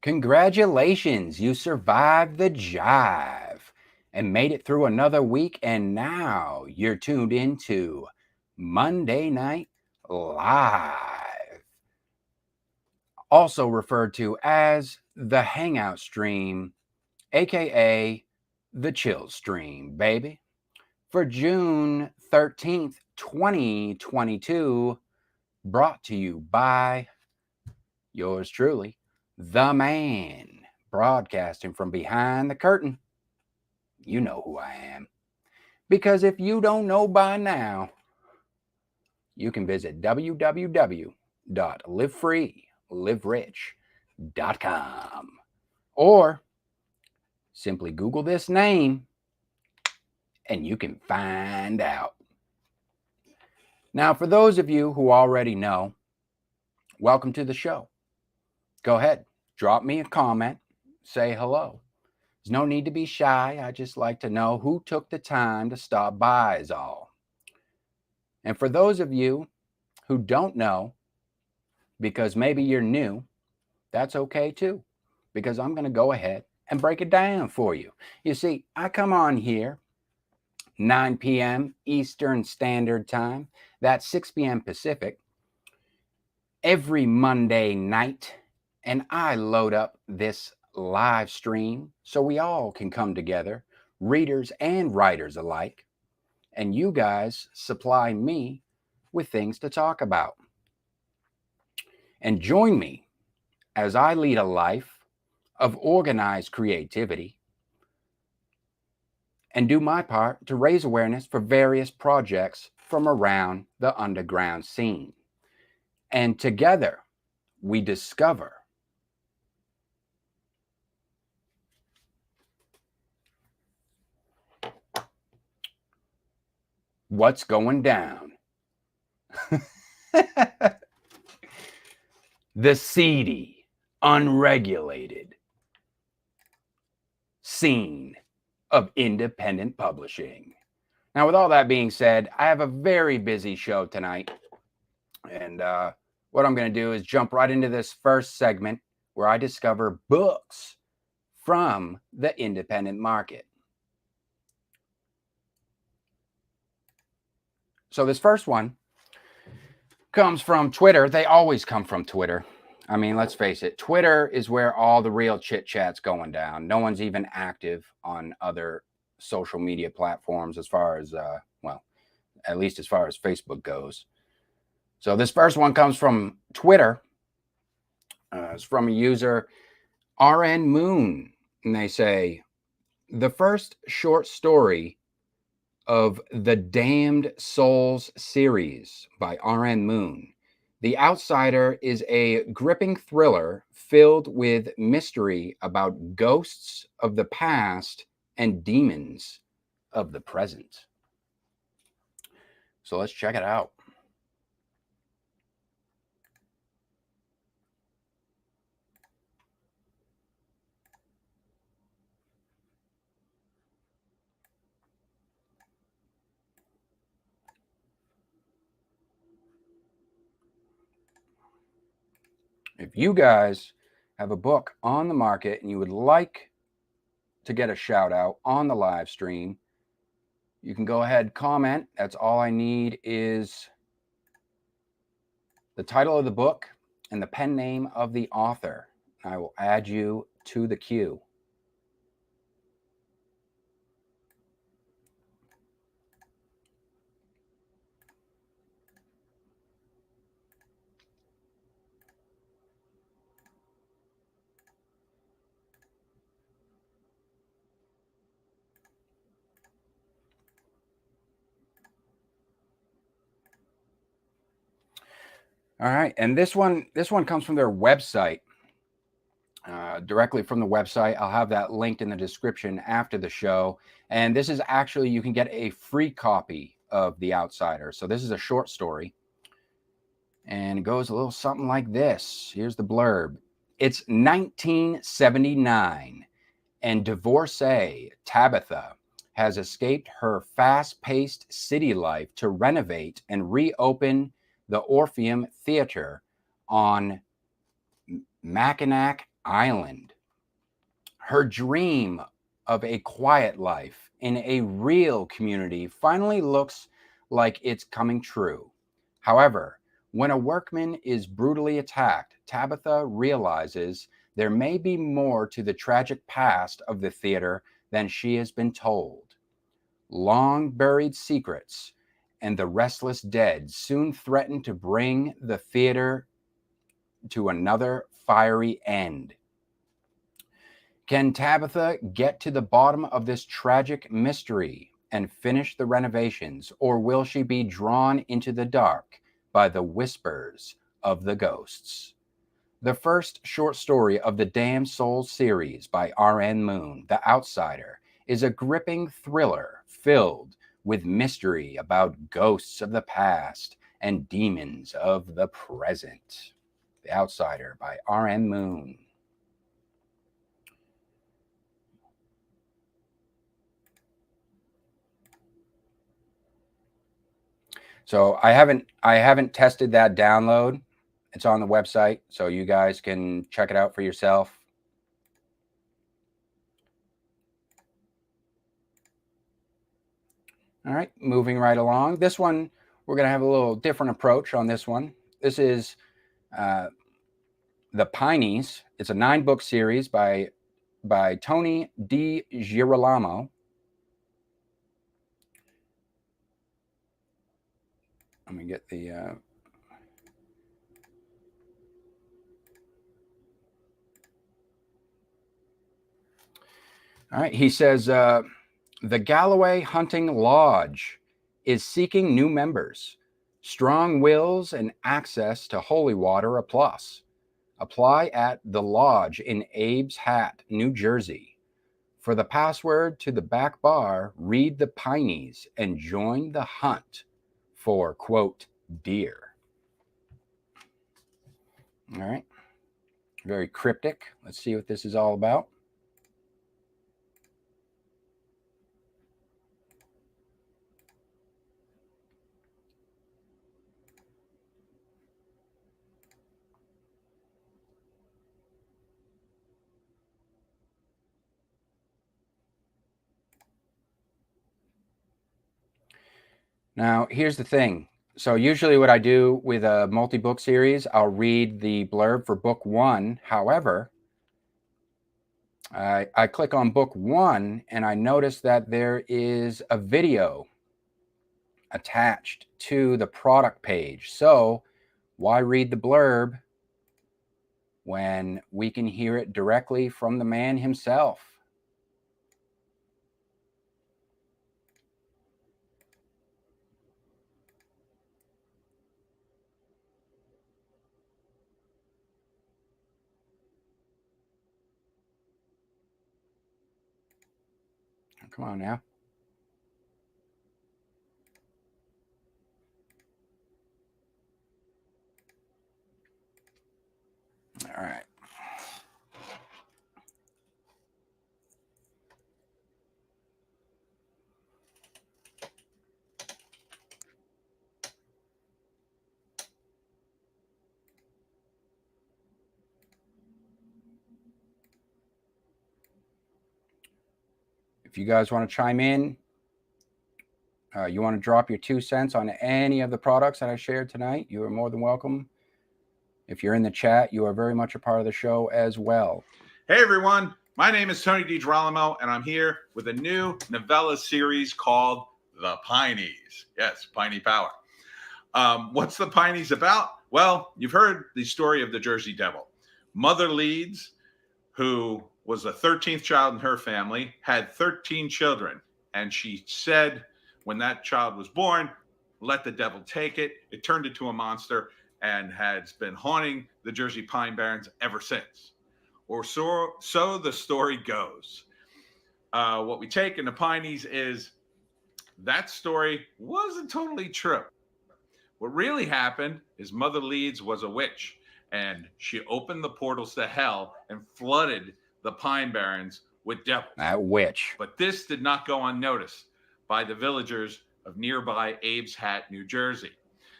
Congratulations, you survived the jive and made it through another week, and now you're tuned into Monday Night Live, also referred to as the Hangout Stream, aka the Chill Stream, baby, for June 13th, 2022, brought to you by yours truly, the man, broadcasting from behind the curtain. You know who I am. Because if you don't know by now, you can visit www.livefreeliverich.com or simply Google this name and you can find out. Now, for those of you who already know, welcome to the show. Go ahead, drop me a comment, say hello. There's no need to be shy. I just like to know who took the time to stop by is all. And for those of you who don't know, because maybe you're new, that's okay too, because I'm going to go ahead and break it down for you. You see, I come on here 9 p.m. Eastern Standard Time, that's 6 p.m. Pacific, every Monday night, and I load up this live stream so we all can come together, readers and writers alike, and you guys supply me with things to talk about. And join me as I lead a life of organized creativity and do my part to raise awareness for various projects from around the underground scene. And together we discover what's going down. The seedy, unregulated scene of independent publishing. Now, with all that being said, I have a very busy show tonight. And what I'm going to do is jump right into this first segment where I discover books from the independent market. So this first one comes from Twitter. They always come from Twitter. I mean, let's face it. Twitter is where all the real chit chat's going down. No one's even active on other social media platforms as far as, well, at least as far as Facebook goes. So this first one comes from Twitter. It's from a user, RN Moon. And they say, the first short story of the Damned Souls series by RN Moon. The Outsider is a gripping thriller filled with mystery about ghosts of the past and demons of the present. So let's check it out. If you guys have a book on the market and you would like to get a shout out on the live stream, you can go ahead, comment. That's all I need is the title of the book and the pen name of the author. I will add you to the queue. All right, and this one comes from their website, directly from the website. I'll have that linked in the description after the show. And this is actually, you can get a free copy of The Outsider. So this is a short story, and it goes a little something like this. Here's the blurb. It's 1979, and divorcee Tabitha has escaped her fast-paced city life to renovate and reopen the Orpheum Theater on Mackinac island. Her dream of a quiet life in a real community finally looks like it's coming true. However, when a workman is brutally attacked, Tabitha realizes there may be more to the tragic past of the theater than she has been told. Long buried secrets and the restless dead soon threaten to bring the theater to another fiery end. Can Tabitha get to the bottom of this tragic mystery and finish the renovations, or will she be drawn into the dark by the whispers of the ghosts? The first short story of the Damned Souls series by R.N. Moon, The Outsider, is a gripping thriller filled with mystery about ghosts of the past and demons of the present. The Outsider by R.N. Moon. So I haven't tested that download. It's on the website, so you guys can check it out for yourself. All right, moving right along. This one, we're going to have a little different approach on this one. This is The Pineys. It's a 9-book series by Tony Di Girolamo. Let me get the... All right, he says, the Galloway Hunting Lodge is seeking new members. Strong wills and access to holy water a plus. Apply at the Lodge in Abe's Hat, New Jersey. For the password to the back bar, read the Pineys and join the hunt for, quote, deer. All right. Very cryptic. Let's see what this is all about. Now, here's the thing. So usually what I do with a multi-book series, I'll read the blurb for book 1. However, I click on book 1 and I notice that there is a video attached to the product page. So why read the blurb when we can hear it directly from the man himself? Come on now. All right. If you guys want to chime in, you want to drop your 2 cents on any of the products that I shared tonight, you are more than welcome. If you're in the chat, you are very much a part of the show as well. Hey, everyone. My name is Tony DiGirolamo, and I'm here with a new novella series called The Pineys. Yes, Piney Power. What's The Pineys about? Well, you've heard the story of the Jersey Devil. Mother Leeds, who was the 13th child in her family, had 13 children. And she said when that child was born, let the devil take it. It turned into a monster and has been haunting the Jersey Pine Barrens ever since. Or so the story goes. What we take in the Pineys is that story wasn't totally true. What really happened is Mother Leeds was a witch, and she opened the portals to hell and flooded the Pine Barrens with devils. That witch. But this did not go unnoticed by the villagers of nearby Abe's Hat, New Jersey.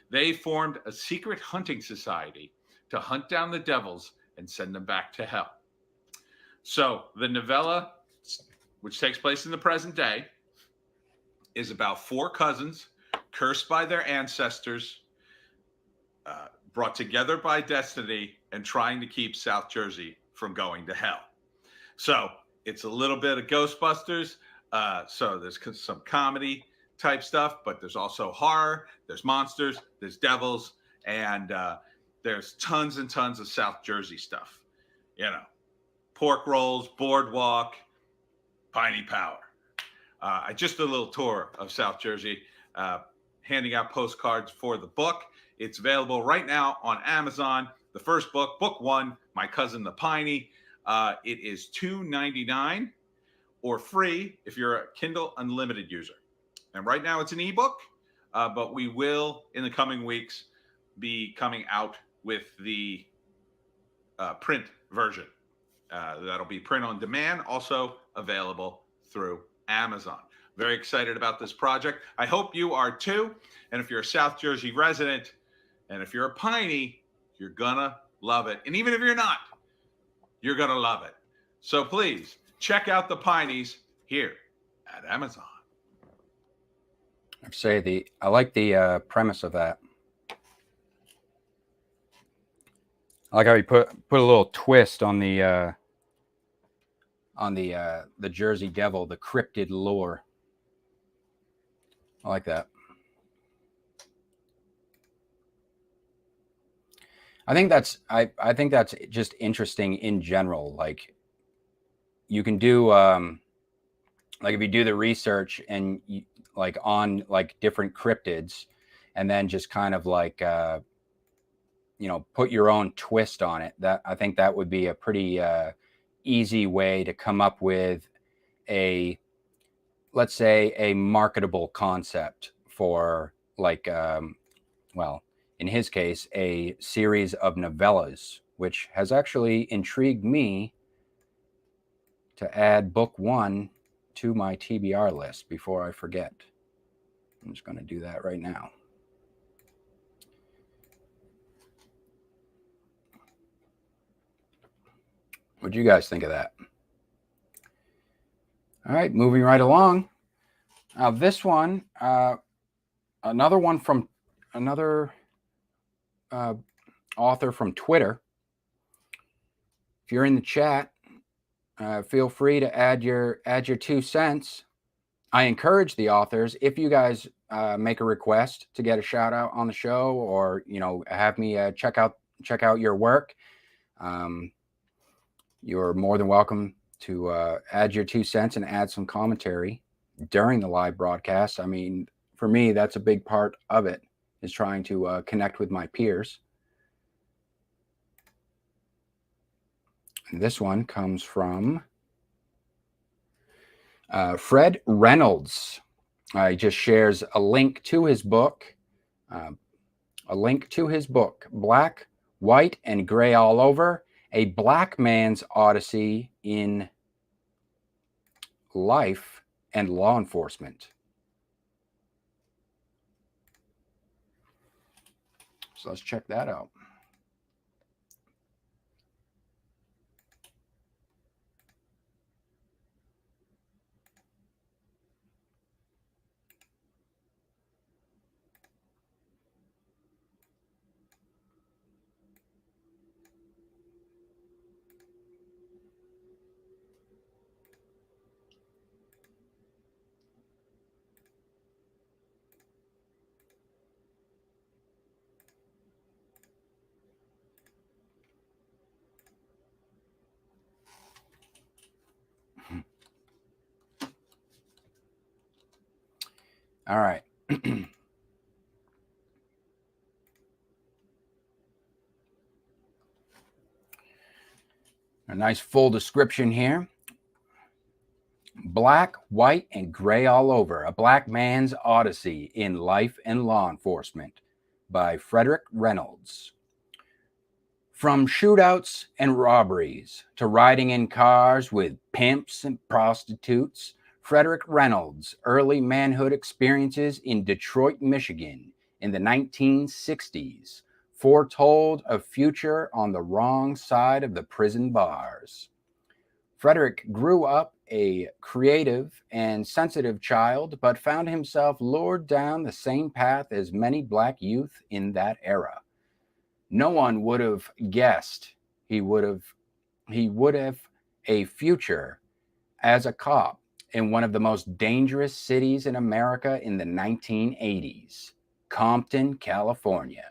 They formed a secret hunting society to hunt down the devils and send them back to hell. So the novella, which takes place in the present day, is about four cousins cursed by their ancestors, brought together by destiny, and trying to keep South Jersey from going to hell. So it's a little bit of Ghostbusters. So there's some comedy type stuff, but there's also horror, there's monsters, there's devils, and there's tons and tons of South Jersey stuff. You know, pork rolls, boardwalk, Piney Power. I just did a little tour of South Jersey, handing out postcards for the book. It's available right now on Amazon. The first book, book one, My Cousin the Piney. It is $2.99 or free if you're a Kindle Unlimited user. And right now it's an ebook, but we will, in the coming weeks, be coming out with the print version. That'll be print on demand, also available through Amazon. Very excited about this project. I hope you are too. And if you're a South Jersey resident, and if you're a Piney, you're gonna love it. And even if you're not, you're gonna love it. So please check out the Pineys here at Amazon. I like the premise of that. I like how you put a little twist on the Jersey Devil, the cryptid lore. I like that. I think that's just interesting in general. Like, you can do like, if you do the research and like on like different cryptids, and then just kind of like put your own twist on it. That, I think that would be a pretty easy way to come up with let's say a marketable concept for, like, well, in his case, a series of novellas, which has actually intrigued me to add book one to my TBR list before I forget. I'm just going to do that right now. What do you guys think of that? All right, moving right along. Now this one, another one from another author from Twitter. If you're in the chat, feel free to add your 2 cents. I encourage the authors, if you guys make a request to get a shout out on the show, or have me check out your work, you're more than welcome to add your 2 cents and add some commentary during the live broadcast. I mean, for me, that's a big part of it, is trying to connect with my peers. And this one comes from Fred Reynolds. He just shares a link to his book, Black, White, and Gray All Over, A Black Man's Odyssey in Life and Law Enforcement. So let's check that out. All right. A nice full description here. Black, White, and Gray All Over, A Black Man's Odyssey in Life and Law Enforcement by Frederick Reynolds. From shootouts and robberies to riding in cars with pimps and prostitutes, Frederick Reynolds' early manhood experiences in Detroit, Michigan in the 1960s foretold a future on the wrong side of the prison bars. Frederick grew up a creative and sensitive child, but found himself lured down the same path as many Black youth in that era. No one would have guessed he would have a future as a cop in one of the most dangerous cities in America in the 1980s, Compton, California.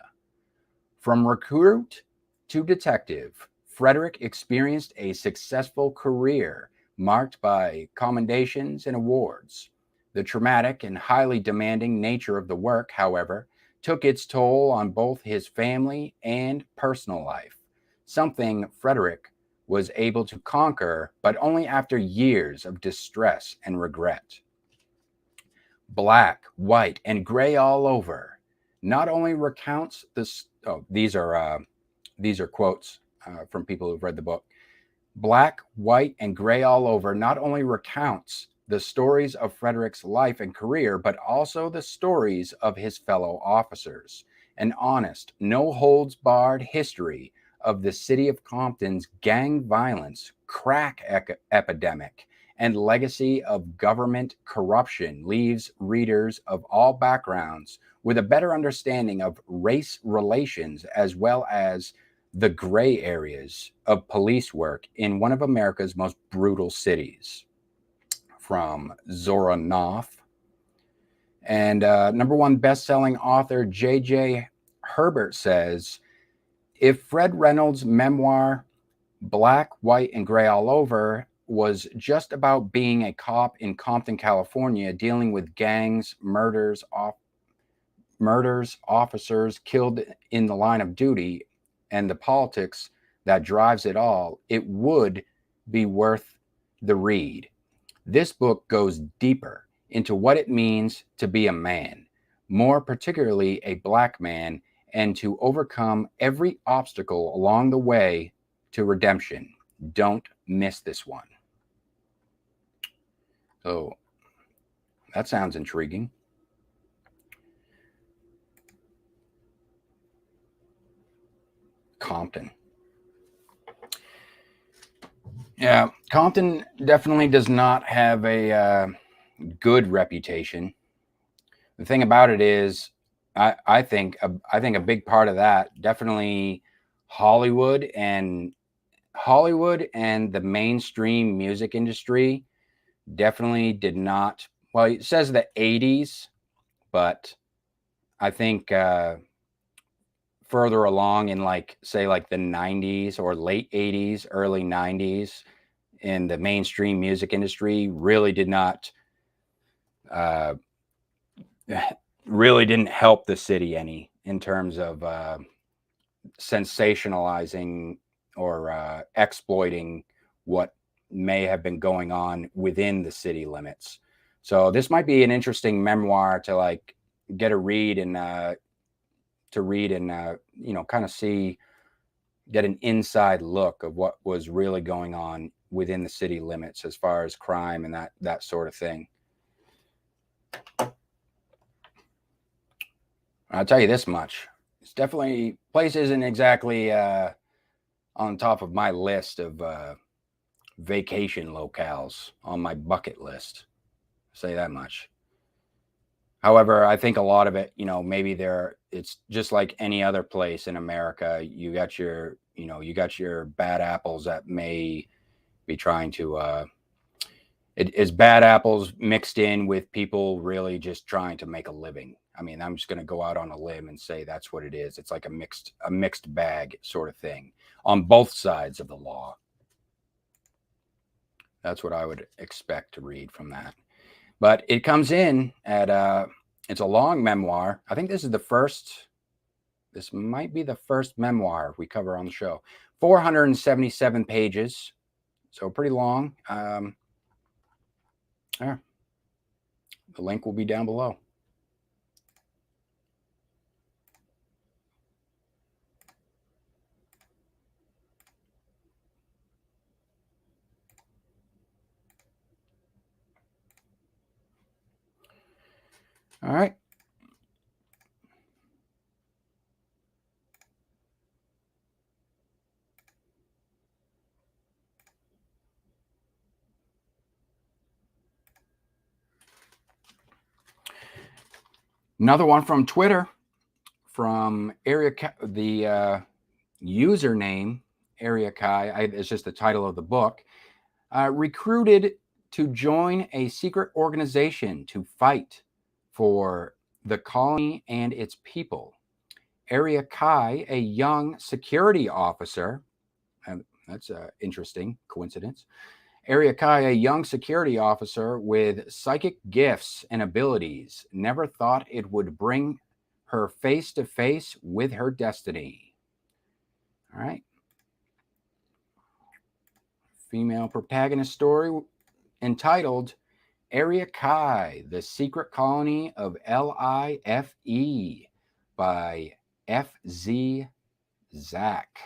From recruit to detective, Frederick experienced a successful career marked by commendations and awards. The traumatic and highly demanding nature of the work, however, took its toll on both his family and personal life, something Frederick was able to conquer, but only after years of distress and regret. Black, white, and gray all over not only recounts this. Oh, these are quotes from people who've read the book. Black, white, and gray all over not only recounts the stories of Frederick's life and career, but also the stories of his fellow officers. An honest, no holds barred history of the city of Compton's gang violence, crack epidemic, and legacy of government corruption leaves readers of all backgrounds with a better understanding of race relations as well as the gray areas of police work in one of America's most brutal cities. From Zora Knopf. And number one best-selling author J.J. Herbert says, if Fred Reynolds' memoir, Black, White, and Gray All Over, was just about being a cop in Compton, California, dealing with gangs, murders, officers killed in the line of duty, and the politics that drives it all, it would be worth the read. This book goes deeper into what it means to be a man, more particularly a Black man, and to overcome every obstacle along the way to redemption. Don't miss this one. So that sounds intriguing. Compton. Yeah, Compton definitely does not have a good reputation. The thing about it is, I think a big part of that definitely Hollywood and the mainstream music industry definitely did not. Well, it says the 80s, but I think further along in like say like the 90s or late 80s, early 90s in the mainstream music industry really did not really didn't help the city any in terms of sensationalizing or exploiting what may have been going on within the city limits. So this might be an interesting memoir to like get a read and kind of get an inside look of what was really going on within the city limits as far as crime and that sort of thing. I'll tell you this much. It's definitely, place isn't exactly on top of my list of vacation locales on my bucket list. I'll say that much. However, I think a lot of it, maybe it's just like any other place in America. You got your bad apples that may be trying to, it's bad apples mixed in with people really just trying to make a living. I mean, I'm just going to go out on a limb and say that's what it is. It's like a mixed bag sort of thing on both sides of the law. That's what I would expect to read from that. But it comes in at, it's a long memoir. I think this might be the first memoir we cover on the show. 477 pages. So pretty long. Yeah. The link will be down below. All right. Another one from Twitter, from the username Area Kai. It's just the title of the book. Recruited to join a secret organization to fight for the colony and its people. Area Kai, a young security officer, and that's an interesting coincidence. Area Kai, a young security officer with psychic gifts and abilities, never thought it would bring her face to face with her destiny. All right. Female protagonist story entitled Area Kai, The Secret Colony of LIFE by F.Z. Zach.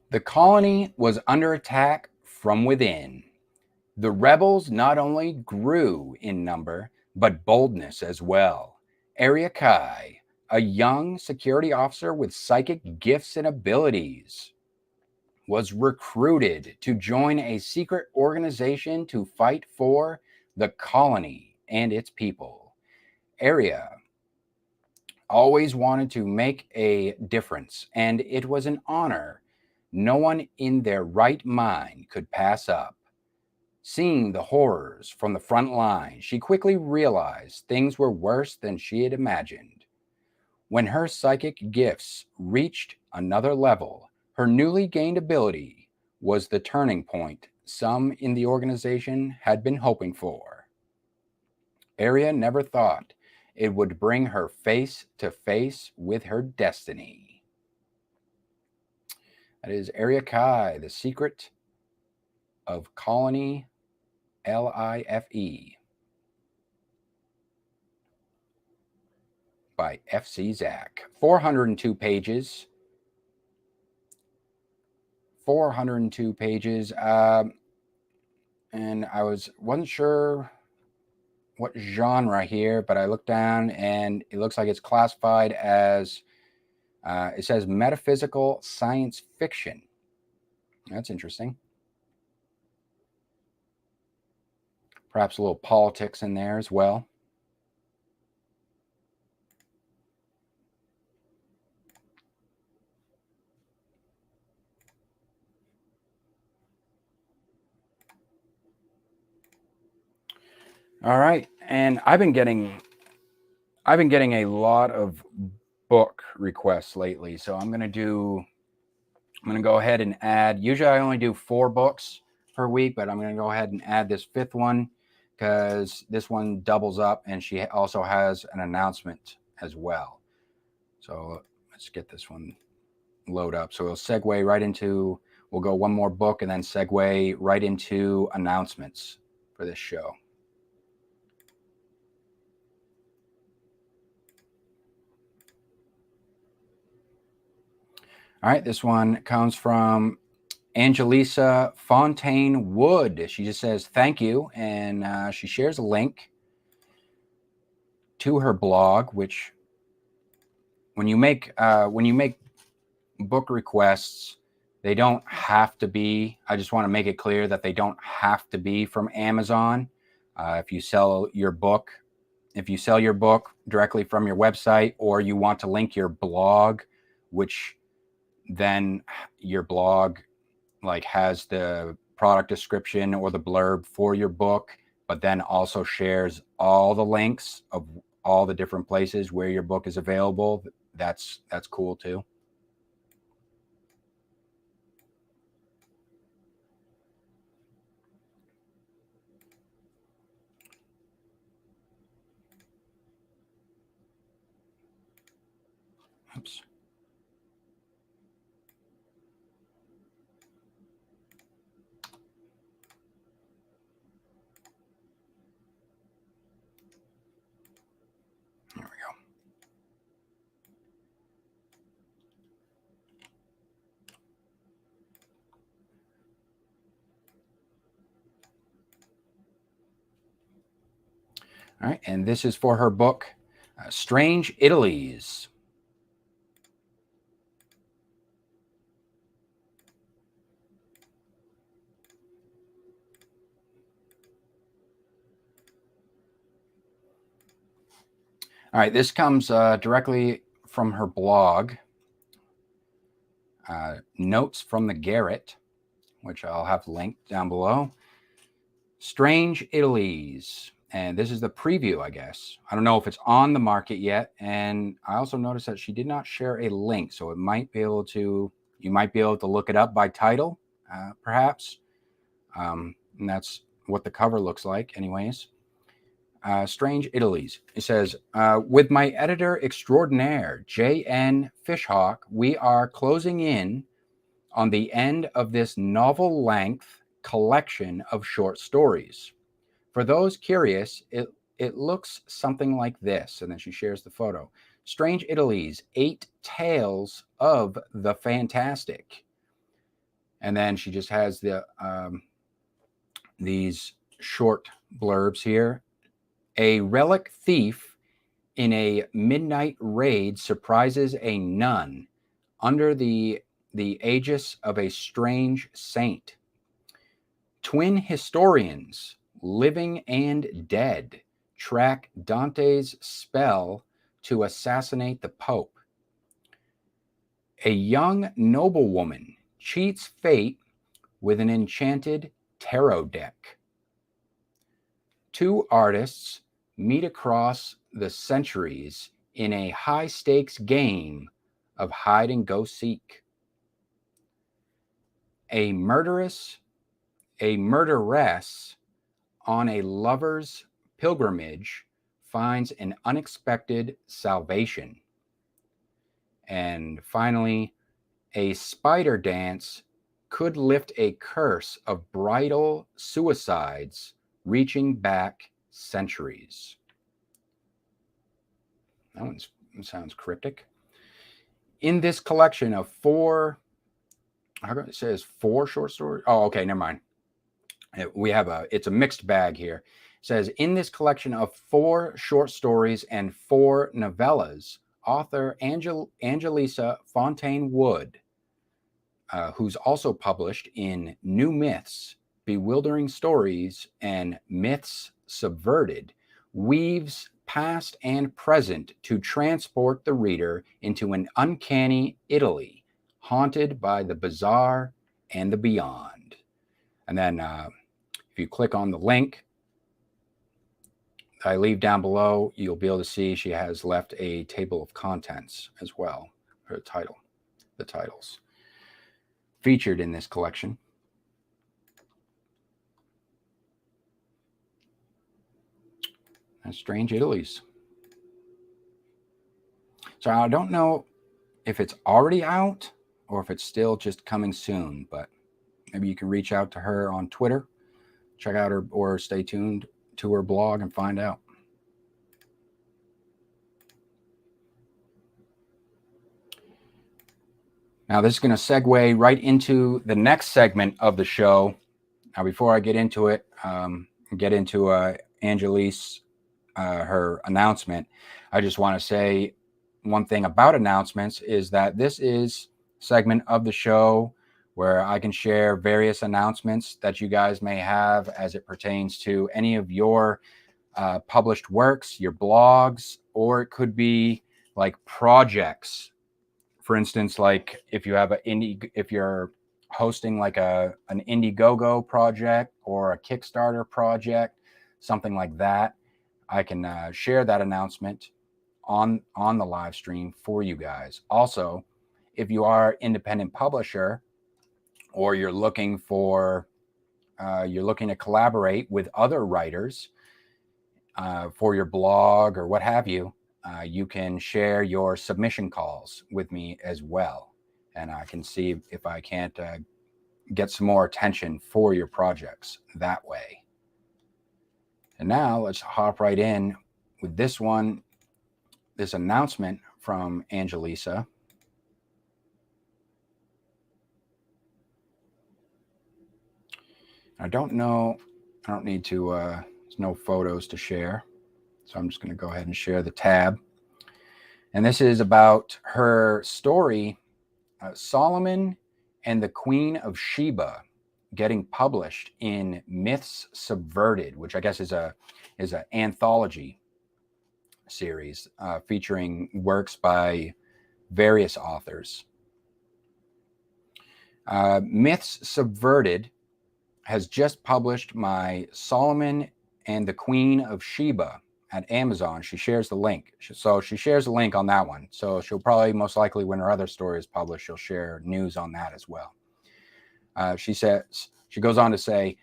The colony was under attack from within. The rebels not only grew in number, but boldness as well. Area Kai, a young security officer with psychic gifts and abilities, was recruited to join a secret organization to fight for the colony and its people. Area always wanted to make a difference, and it was an honor no one in their right mind could pass up. Seeing the horrors from the front line, she quickly realized things were worse than she had imagined. When her psychic gifts reached another level, her newly gained ability was the turning point some in the organization had been hoping for. Arya never thought it would bring her face to face with her destiny. That is Area Kai, The Secret of Colony LIFE by F.C. Zach. 402 pages. 402 pages. And I wasn't sure what genre here, but I looked down and it looks like it's classified as, it says metaphysical science fiction. That's interesting. Perhaps a little politics in there as well. All right, and I've been getting a lot of book requests lately, so I'm gonna go ahead and add. Usually, I only do 4 books per week, but I'm gonna go ahead and add this 5th one because this one doubles up, and she also has an announcement as well. So let's get this one load up. So we'll segue right into. We'll go one more book and then segue right into announcements for this show. All right, this one comes from Angelisa Fontaine Wood. She just says thank you, and she shares a link to her blog. Which, when you make book requests, they don't have to be. I just want to make it clear that they don't have to be from Amazon. If you sell your book directly from your website, or you want to link your blog, which then your blog like has the product description or the blurb for your book, but then also shares all the links of all the different places where your book is available. That's cool too. Oops. There we go. All right, and this is for her book, Strange Italies. All right, this comes directly from her blog, Notes from the Garret, which I'll have linked down below. Strange Italies. And this is the preview, I guess. I don't know if it's on the market yet. And I also noticed that she did not share a link. So it might be able to, you might be able to look it up by title, perhaps. And that's what the cover looks like anyways. Strange Italies. It says, with my editor extraordinaire, J.N. Fishhawk, we are closing in on the end of this novel-length collection of short stories. For those curious, it looks something like this. And then she shares the photo. Strange Italies, 8 Tales of the Fantastic. And then she just has the these short blurbs here. A relic thief in a midnight raid surprises a nun under the aegis of a strange saint. Twin historians, living and dead, track Dante's spell to assassinate the Pope. A young noblewoman cheats fate with an enchanted tarot deck. 2 artists meet across the centuries in a high-stakes game of hide-and-go-seek. A murderess on a lover's pilgrimage finds an unexpected salvation. And finally, a spider dance could lift a curse of bridal suicides reaching back centuries. That one sounds cryptic. In this collection of 4, it says 4 short stories. Oh, okay, never mind. We have it's a mixed bag here. It says, in this collection of 4 short stories and 4 novellas, author Angelisa Fontaine Wood, who's also published in New Myths, Bewildering Stories, and Myths Subverted, weaves past and present to transport the reader into an uncanny Italy, haunted by the bizarre and the beyond. And then if you click on the link I leave down below, you'll be able to see she has left a table of contents as well, her title, the titles featured in this collection. And Strange Italies. So I don't know if it's already out or if it's still just coming soon, but maybe you can reach out to her on Twitter, check out her, or stay tuned to her blog and find out. Now this is going to segue right into the next segment of the show. Now before I get into it, get into Angelise, her announcement, I just want to say one thing about announcements is that this is a segment of the show where I can share various announcements that you guys may have as it pertains to any of your published works, your blogs, or it could be like projects. For instance, like if you have if you're hosting like an Indiegogo project or a Kickstarter project, something like that, I can share that announcement on the live stream for you guys. Also, if you are an independent publisher or you're looking for you're looking to collaborate with other writers for your blog or what have you, you can share your submission calls with me as well. And I can see if I can't get some more attention for your projects that way. And now let's hop right in with this one, this announcement from Angelisa. I don't need to, there's no photos to share. So I'm just going to go ahead and share the tab. And this is about her story, Solomon and the Queen of Sheba, getting published in Myths Subverted, which I guess is an anthology series featuring works by various authors. Myths Subverted has just published my Solomon and the Queen of Sheba at Amazon. She shares the link. So she shares the link on that one. So she'll probably most likely, when her other story is published, she'll share news on that as well. She goes on to say,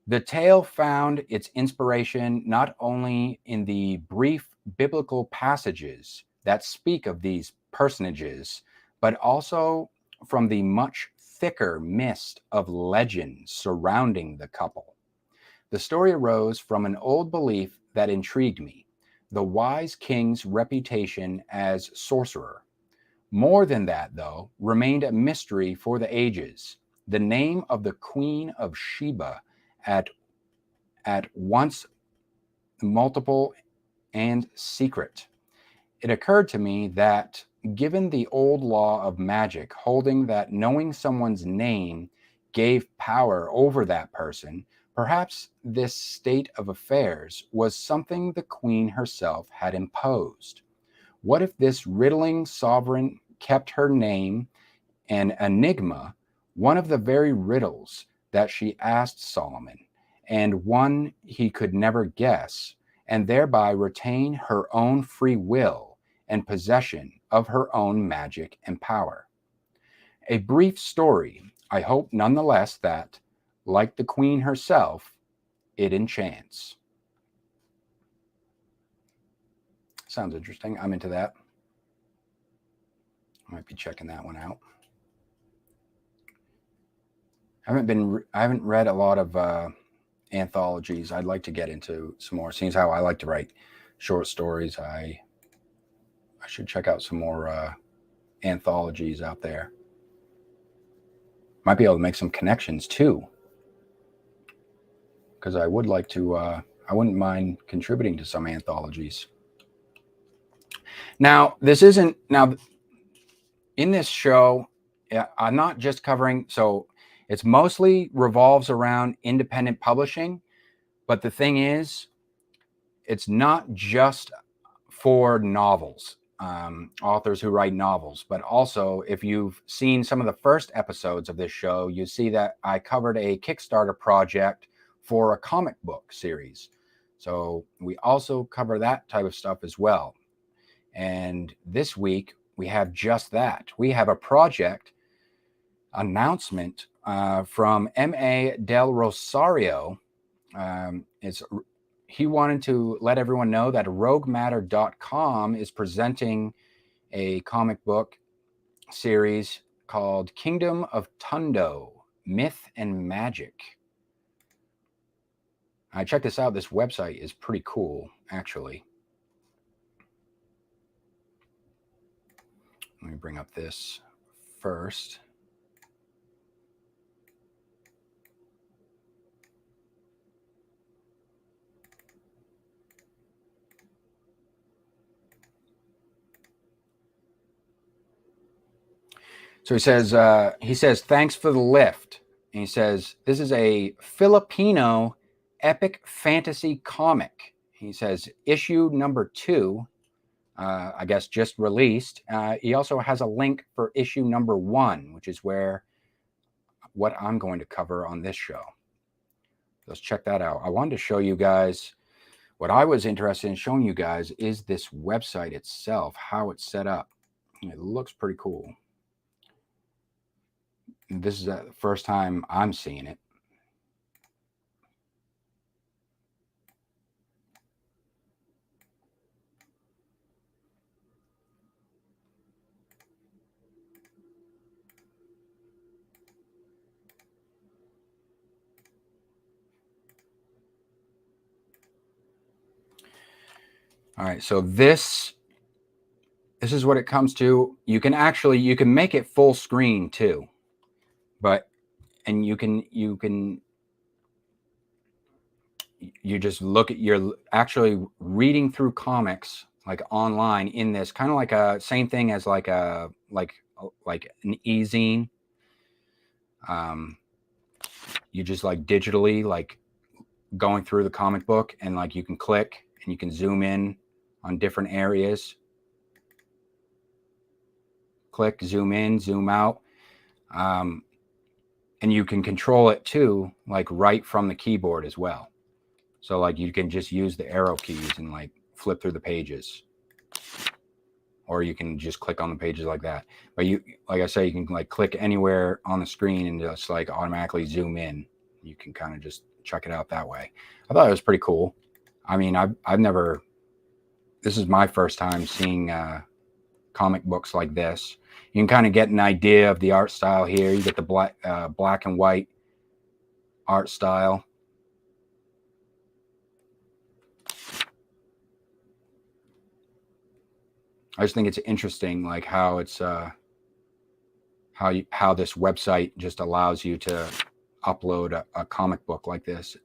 the tale found its inspiration not only in the brief biblical passages that speak of these personages, but also from the much thicker mist of legends surrounding the couple. The story arose from an old belief that intrigued me, the wise king's reputation as sorcerer. More than that, though, remained a mystery for the ages. The name of the Queen of Sheba at once multiple and secret. It occurred to me that given the old law of magic holding that knowing someone's name gave power over that person, perhaps this state of affairs was something the queen herself had imposed. What if this riddling sovereign kept her name an enigma, one of the very riddles that she asked Solomon, and one he could never guess, and thereby retain her own free will and possession of her own magic and power? A brief story, I hope nonetheless that, like the queen herself, it enchants. Sounds interesting. I'm into that. I might be checking that one out. I haven't read a lot of anthologies. I'd like to get into some more. Seeing as how I like to write short stories, I should check out some more anthologies out there. Might be able to make some connections too, because I would like to. I wouldn't mind contributing to some anthologies. Now, in this show, I'm not just covering. So it's mostly revolves around independent publishing, but the thing is, it's not just for novels, authors who write novels, but also if you've seen some of the first episodes of this show, you see that I covered a Kickstarter project for a comic book series. So we also cover that type of stuff as well. And this week we have just that. We have a project announcement from M.A. Del Rosario. He wanted to let everyone know that roguematter.com is presenting a comic book series called Kingdom of Tundo, Myth and Magic. I checked this out. This website is pretty cool, actually. Let me bring up this first. So he says, thanks for the lift. And he says, this is a Filipino epic fantasy comic. He says, issue number 2, I guess just released. He also has a link for issue number 1, which is what I'm going to cover on this show. Let's check that out. I wanted to show you guys, what I was interested in showing you guys is this website itself, how it's set up. It looks pretty cool. This is the first time I'm seeing it. All right, so this is what it comes to. You can make it full screen too, and you just look at, you're actually reading through comics like online in this, kind of like a same thing as like an e-zine. You just like digitally like going through the comic book, and like you can click and you can zoom in on different areas. Click, zoom in, zoom out. And you can control it too, like right from the keyboard as well. So like you can just use the arrow keys and like flip through the pages, or you can just click on the pages like that. But you, like I say, you can like click anywhere on the screen and just like automatically zoom in. You can kind of just check it out that way. I thought it was pretty cool. I mean, I've never, this is my first time seeing comic books like this. You can kind of get an idea of the art style here. You get the black and white art style. I just think it's interesting, like how it's how this website just allows you to upload a comic book like this.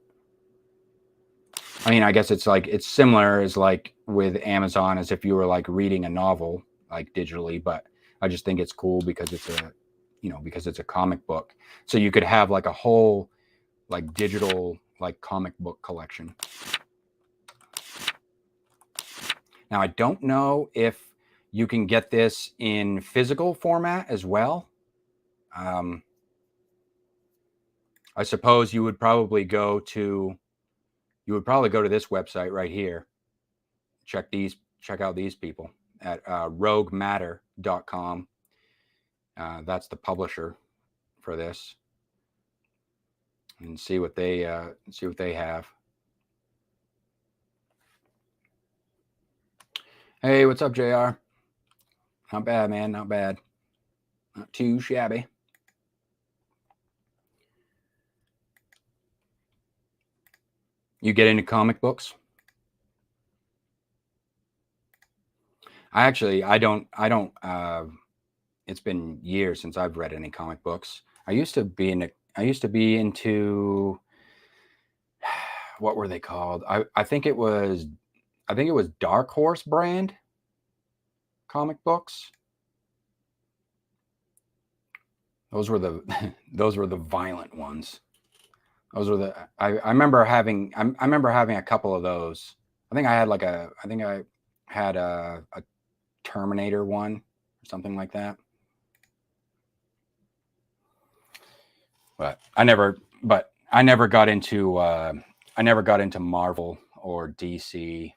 I mean, I guess it's like, it's similar as like with Amazon, as if you were like reading a novel like digitally, but I just think it's cool because it's a, you know, because it's a comic book. So you could have like a whole like digital like comic book collection. Now, I don't know if you can get this in physical format as well. I suppose you would probably go to this website right here. Check out these people at roguematter.com. That's the publisher for this, and see what they have. Hey, what's up, JR? Not bad, man. Not bad. Not too shabby. You get into comic books? I don't. It's been years since I've read any comic books. I used to be into what were they called? I think it was Dark Horse brand comic books. Those were the violent ones. Those were the I remember having a couple of those. I think I had a Terminator one or something like that. But I never got into Marvel or DC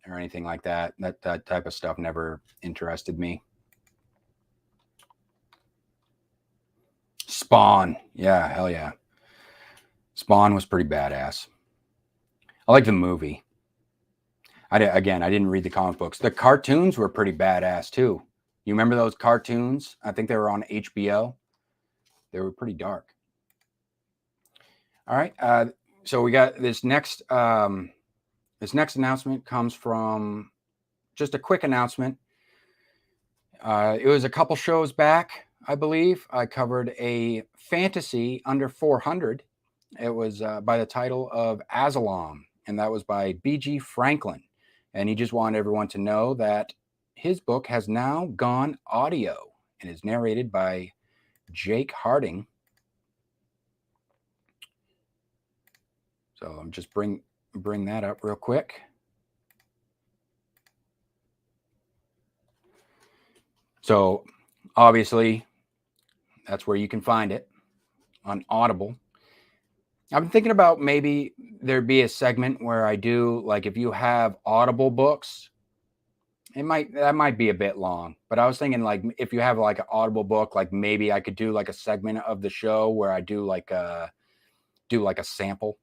or anything like that. That type of stuff never interested me. Spawn, yeah, hell yeah. Spawn was pretty badass. I like the movie. I didn't read the comic books. The cartoons were pretty badass too. You remember those cartoons? I think they were on HBO. They were pretty dark. All right. So we got this next announcement comes from just a quick announcement. It was a couple shows back, I believe. I covered a fantasy under 400. It was by the title of Asylum, and that was by B.G. Franklin. And he just wanted everyone to know that his book has now gone audio and is narrated by Jake Harding. So I'm just bring that up real quick. So obviously that's where you can find it, on Audible. I've been thinking about maybe there'd be a segment where I do, like, if you have Audible books, that might be a bit long, but I was thinking, like, if you have like an Audible book, like maybe I could do like a segment of the show where I do like a sample,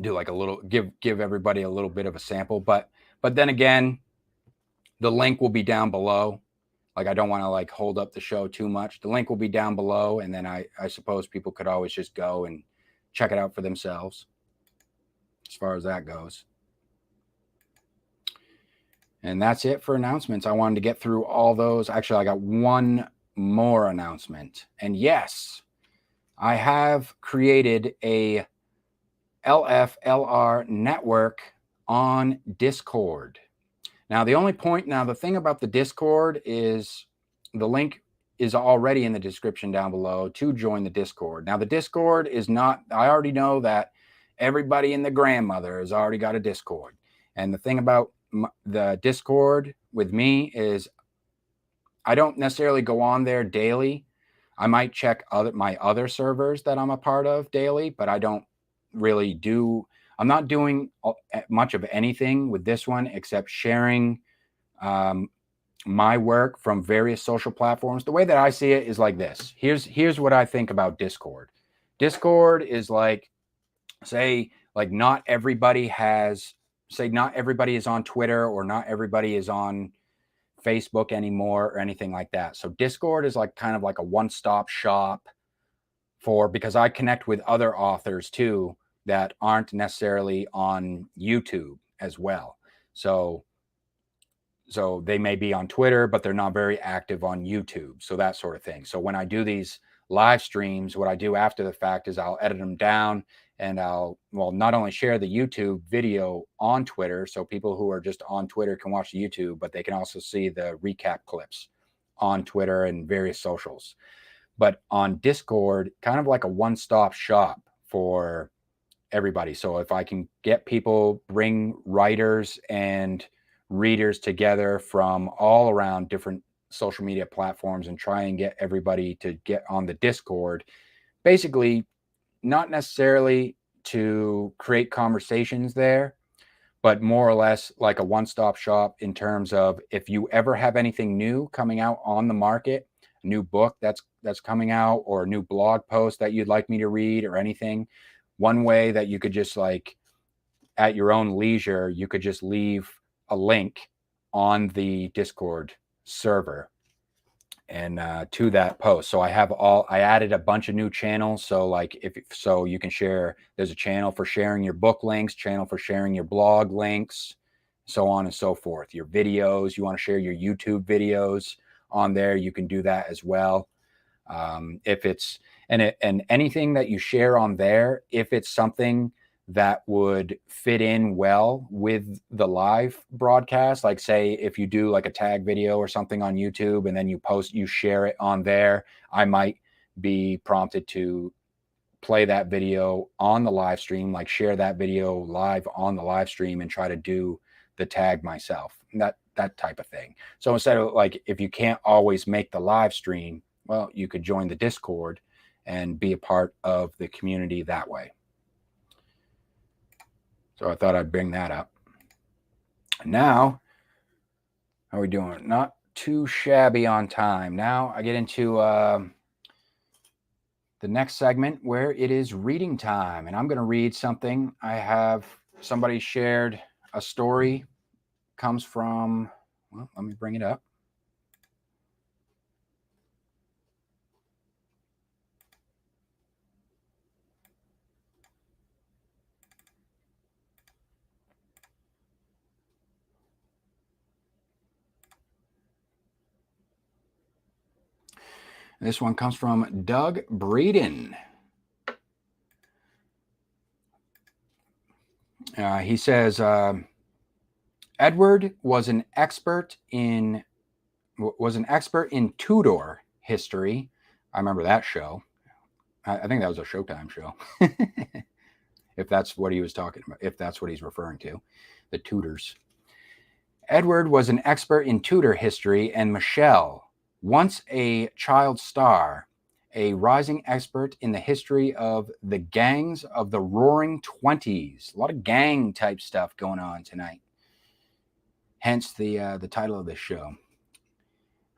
do like a little, give everybody a little bit of a sample, but then again, the link will be down below. Like, I don't want to like hold up the show too much. The link will be down below, and then I suppose people could always just go and check it out for themselves, as far as that goes. And that's it for announcements. I wanted to get through all those. Actually, I got one more announcement. And yes, I have created a LFLR network on Discord. Now, the thing about the Discord is the link is already in the description down below to join the Discord. Now, the Discord is not, I already know that everybody and the grandmother has already got a Discord. And the thing about the Discord with me is I don't necessarily go on there daily. I might check my other servers that I'm a part of daily, but I don't really I'm not doing much of anything with this one except sharing my work from various social platforms. The way that I see it is like this. Here's what I think about Discord. Discord is like, not everybody is on Twitter, or not everybody is on Facebook anymore or anything like that. So Discord is like kind of like a one-stop shop because I connect with other authors too that aren't necessarily on YouTube as well. So they may be on Twitter, but they're not very active on YouTube. So that sort of thing. So when I do these live streams, what I do after the fact is I'll edit them down, and I'll not only share the YouTube video on Twitter, so people who are just on Twitter can watch the YouTube, but they can also see the recap clips on Twitter and various socials. But on Discord, kind of like a one-stop shop for everybody. So if I can get people, bring writers and readers together from all around different social media platforms and try and get everybody to get on the Discord, basically not necessarily to create conversations there, but more or less like a one-stop shop in terms of if you ever have anything new coming out on the market, a new book that's coming out, or a new blog post that you'd like me to read, or anything, one way that you could just, like, at your own leisure, you could just leave a link on the Discord server and to that post. So I added a bunch of new channels. So like you can share, there's a channel for sharing your book links, channel for sharing your blog links, so on and so forth. Your videos, you want to share your YouTube videos on there, you can do that as well. If it's, and anything that you share on there, if it's something that would fit in well with the live broadcast, like say if you do like a tag video or something on YouTube and then you share it on there, I might be prompted to play that video on the live stream, like share that video live on the live stream and try to do the tag myself, that type of thing. So instead of, like, if you can't always make the live stream, well, you could join the Discord and be a part of the community that way. So I thought I'd bring that up. Now, how are we doing? Not too shabby on time. Now I get into the next segment where it is reading time. And I'm going to read something. Somebody shared a story, comes from, well, let me bring it up. This one comes from Doug Breeden. He says, Edward was an expert in Tudor history. I remember that show. I think that was a Showtime show. If that's what he was talking about, if that's what he's referring to, the Tudors. Edward was an expert in Tudor history, and Michelle, once a child star, a rising expert in the history of the gangs of the Roaring Twenties. A lot of gang type stuff going on tonight. Hence the title of this show.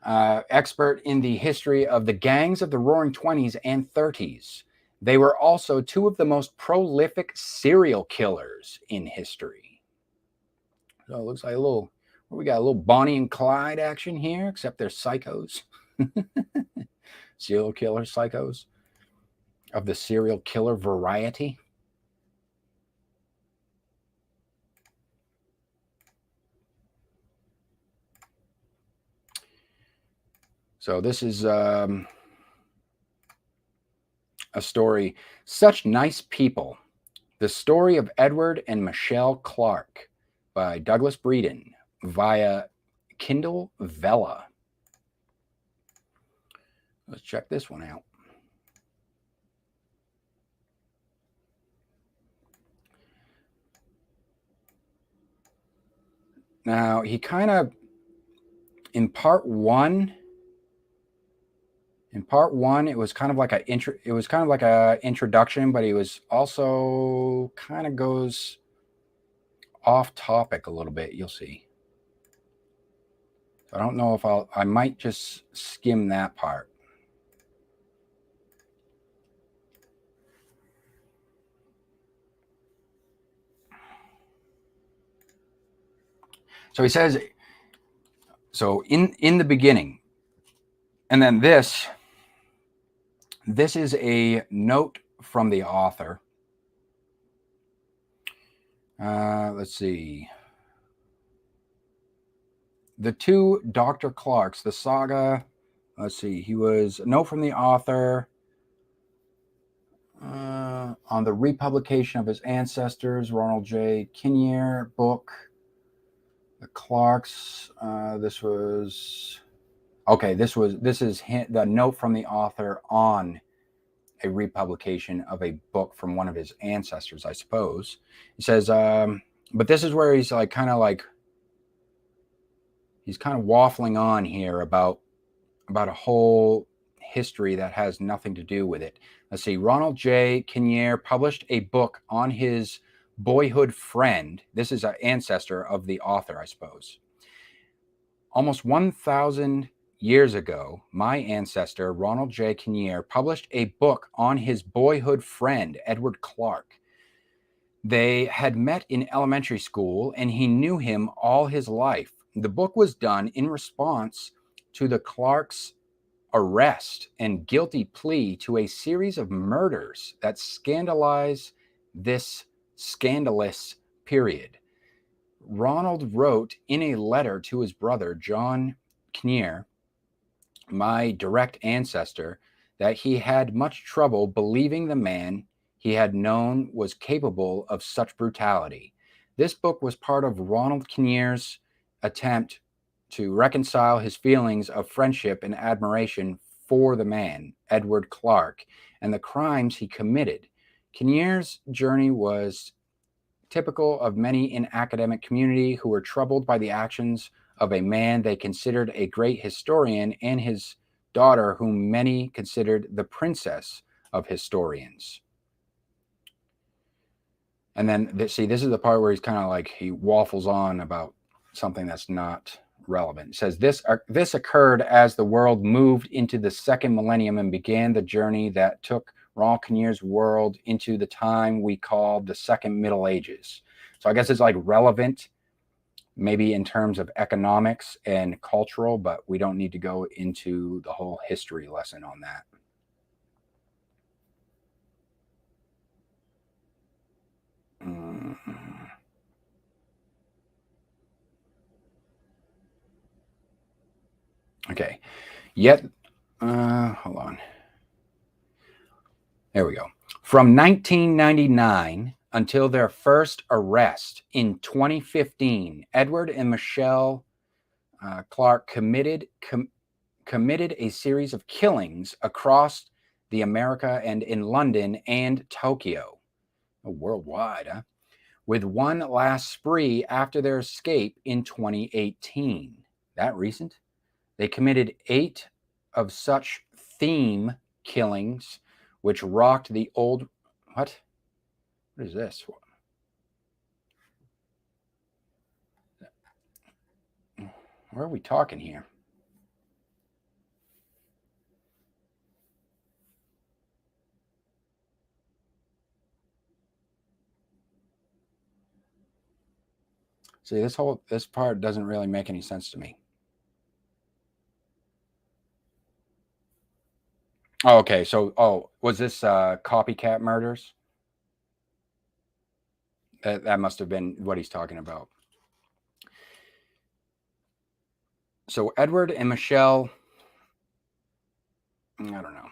Expert in the history of the gangs of the Roaring Twenties and Thirties. They were also two of the most prolific serial killers in history. So it looks like we got a little Bonnie and Clyde action here, except they're psychos. Serial killer psychos of the serial killer variety. So this is a story, Such Nice People, The Story of Edward and Michelle Clark by Douglas Breeden via Kindle Vella. Let's check this one out. Now, he kind of, in part one, it was kind of like a introduction, but he was also kind of goes off topic a little bit. You'll see. I don't know if I might just skim that part. So he says, so in the beginning, and then this is a note from the author. Let's see. The two Dr. Clarks, the saga. Let's see. He was a note from the author on the republication of his ancestors, Ronald J. Kinnear book. The Clarks. This is the note from the author on a republication of a book from one of his ancestors, I suppose. He says, but this is where he's kind of waffling on here about a whole history that has nothing to do with it. Let's see. Ronald J. Kinnear published a book on his boyhood friend. This is an ancestor of the author, I suppose. Almost 1,000 years ago, my ancestor, Ronald J. Kinnear, published a book on his boyhood friend, Edward Clark. They had met in elementary school, and he knew him all his life. The book was done in response to the Clarks' arrest and guilty plea to a series of murders that scandalize this scandalous period. Ronald wrote in a letter to his brother, John Kinnear, my direct ancestor, that he had much trouble believing the man he had known was capable of such brutality. This book was part of Ronald Kinnear's attempt to reconcile his feelings of friendship and admiration for the man, Edward Clark, and the crimes he committed. Kinnear's journey was typical of many in academic community who were troubled by the actions of a man they considered a great historian and his daughter, whom many considered the princess of historians. And then, this is the part where he's kind of he waffles on about something that's not relevant. It says, this occurred as the world moved into the second millennium and began the journey that took Ronald Kinnear's world into the time we call the Second Middle Ages. So I guess it's relevant, maybe in terms of economics and cultural, but we don't need to go into the whole history lesson on that. Okay. Yet, hold on. There we go. From 1999 until their first arrest in 2015, Edward and Michelle Clark committed a series of killings across the America and in London and Tokyo. Worldwide, huh? With one last spree after their escape in 2018. That recent? They committed 8 of such theme killings, which rocked the old... What is this? Where are we talking here? See, this part doesn't really make any sense to me. Oh, okay. So, was this copycat murders? That must have been what he's talking about. So Edward and Michelle I don't know.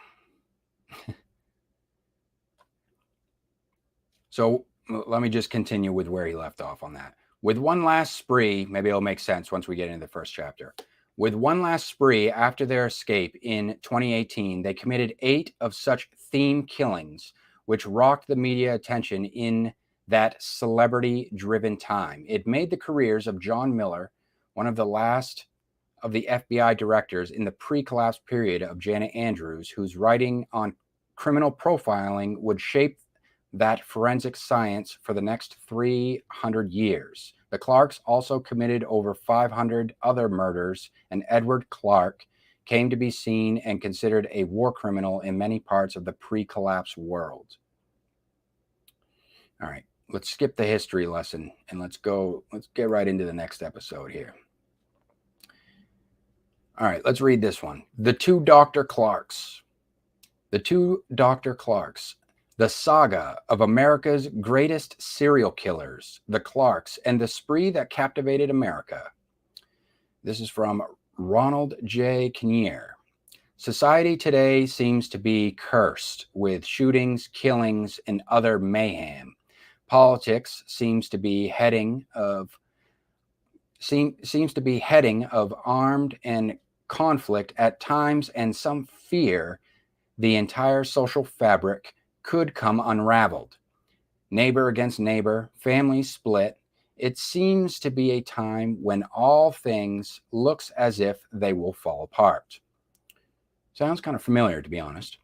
So let me just continue with where he left off on that. With one last spree, maybe it'll make sense once we get into the first chapter. With one last spree after their escape in 2018, they committed 8 of such theme killings, which rocked the media attention in that celebrity-driven time. It made the careers of John Miller, one of the last of the FBI directors in the pre-collapse period of Janet Andrews, whose writing on criminal profiling would shape that forensic science for the next 300 years. The Clarks also committed over 500 other murders, and Edward Clark came to be seen and considered a war criminal in many parts of the pre-collapse world. All right, let's skip the history lesson and let's get right into the next episode here. All right, let's read this one. The Two Dr. Clarks. The Two Dr. Clarks. The saga of America's greatest serial killers, the Clarks, and the spree that captivated America. This is from Ronald J. Kinnear. Society today seems to be cursed with shootings, killings, and other mayhem. Politics seems to be heading of armed and conflict at times, and some fear the entire social fabric could come unraveled. Neighbor against neighbor, families split. It seems to be a time when all things looks as if they will fall apart. Sounds kind of familiar, to be honest.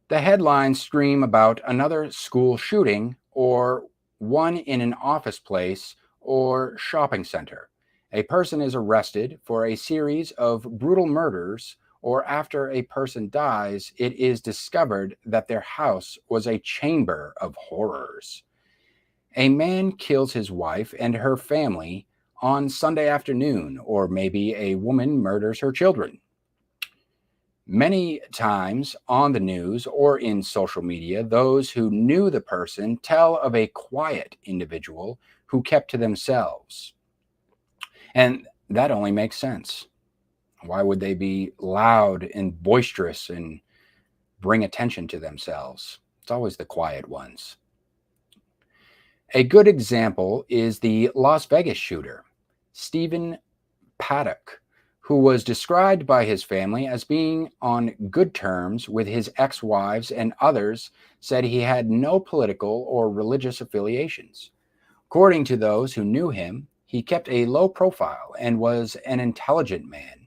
The headlines scream about another school shooting, or one in an office place or shopping center. A person is arrested for a series of brutal murders, or after a person dies, it is discovered that their house was a chamber of horrors. A man kills his wife and her family on Sunday afternoon, or maybe a woman murders her children. Many times on the news or in social media, those who knew the person tell of a quiet individual who kept to themselves. And that only makes sense. Why would they be loud and boisterous and bring attention to themselves? It's always the quiet ones. A good example is the Las Vegas shooter, Stephen Paddock, who was described by his family as being on good terms with his ex-wives, and others said he had no political or religious affiliations. According to those who knew him, he kept a low profile and was an intelligent man.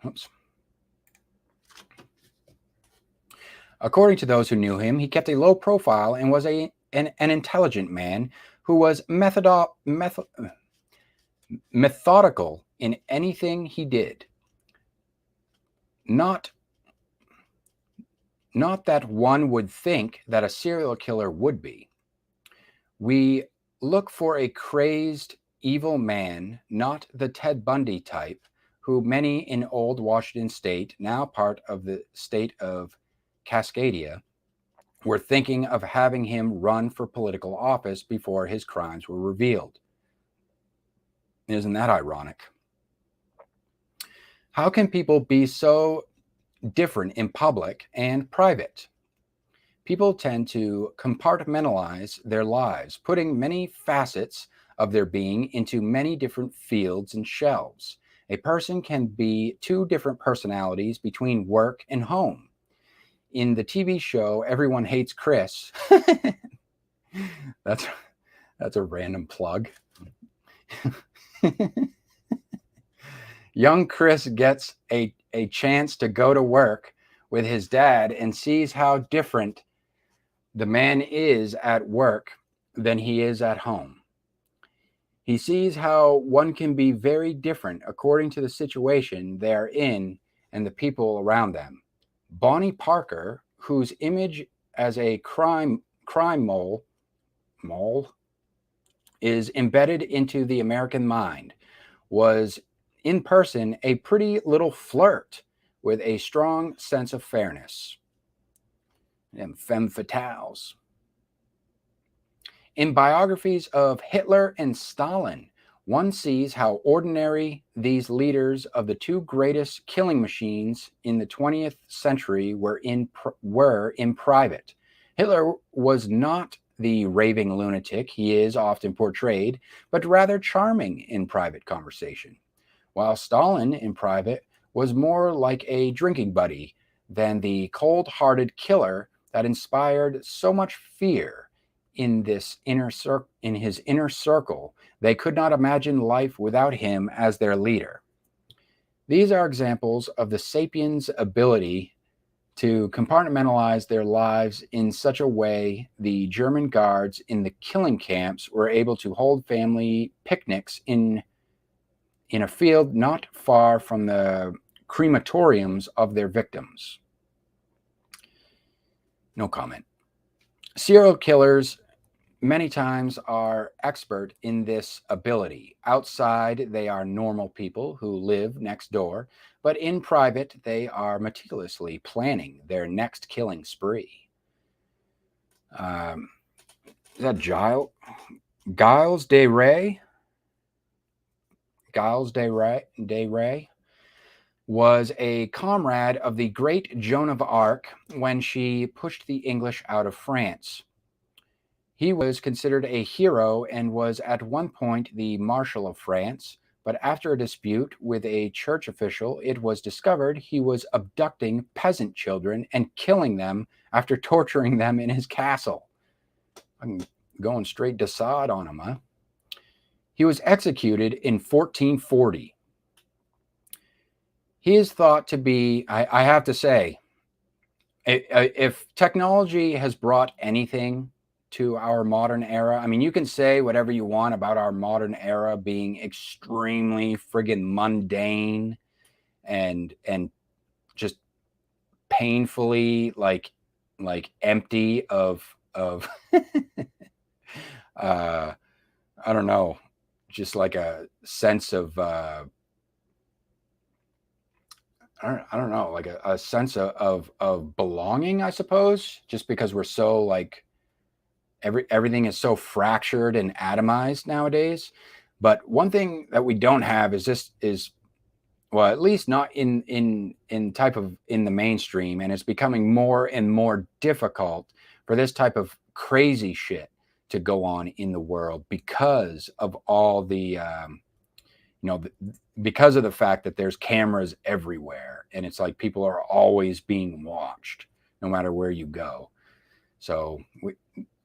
Oops. According to those who knew him, he kept a low profile and was an intelligent man who was methodical in anything he did. Not that one would think that a serial killer would be. We look for a crazed, evil man, not the Ted Bundy type, who many in old Washington state, now part of the state of Cascadia, were thinking of having him run for political office before his crimes were revealed. Isn't that ironic? How can people be so different in public and private? People tend to compartmentalize their lives, putting many facets of their being into many different fields and shelves. A person can be 2 different personalities between work and home. In the TV show Everyone Hates Chris, that's a random plug. Young Chris gets a chance to go to work with his dad and sees how different the man is at work than he is at home. He sees how one can be very different according to the situation they're in and the people around them. Bonnie Parker, whose image as a crime mole is embedded into the American mind, was in person a pretty little flirt with a strong sense of fairness. And femme fatales. In biographies of Hitler and Stalin, one sees how ordinary these leaders of the two greatest killing machines in the 20th century were in private. Hitler was not the raving lunatic he is often portrayed, but rather charming in private conversation, while Stalin in private was more like a drinking buddy than the cold-hearted killer that inspired so much fear in his inner circle. They could not imagine life without him as their leader. These are examples of the sapiens' ability to compartmentalize their lives in such a way the German guards in the killing camps were able to hold family picnics in a field not far from the crematoriums of their victims. No comment. Serial killers many times are expert in this ability. Outside, they are normal people who live next door, but in private, they are meticulously planning their next killing spree. Is that Giles de Rais? Giles de Rais was a comrade of the great Joan of Arc when she pushed the English out of France. He was considered a hero and was at one point the Marshal of France, but after a dispute with a church official, it was discovered he was abducting peasant children and killing them after torturing them in his castle. I'm going straight to Sade on him, huh? He was executed in 1440. He is thought to be, I have to say, if technology has brought anything to our modern era, I mean, you can say whatever you want about our modern era being extremely friggin' mundane and just painfully like empty of I don't know, just like a sense of I don't know, like a sense of belonging, I suppose, just because we're so like everything is so fractured and atomized nowadays. But one thing that we don't have is well, at least not in the mainstream, and it's becoming more and more difficult for this type of crazy shit to go on in the world because of all the because of the fact that there's cameras everywhere, and it's like people are always being watched no matter where you go. So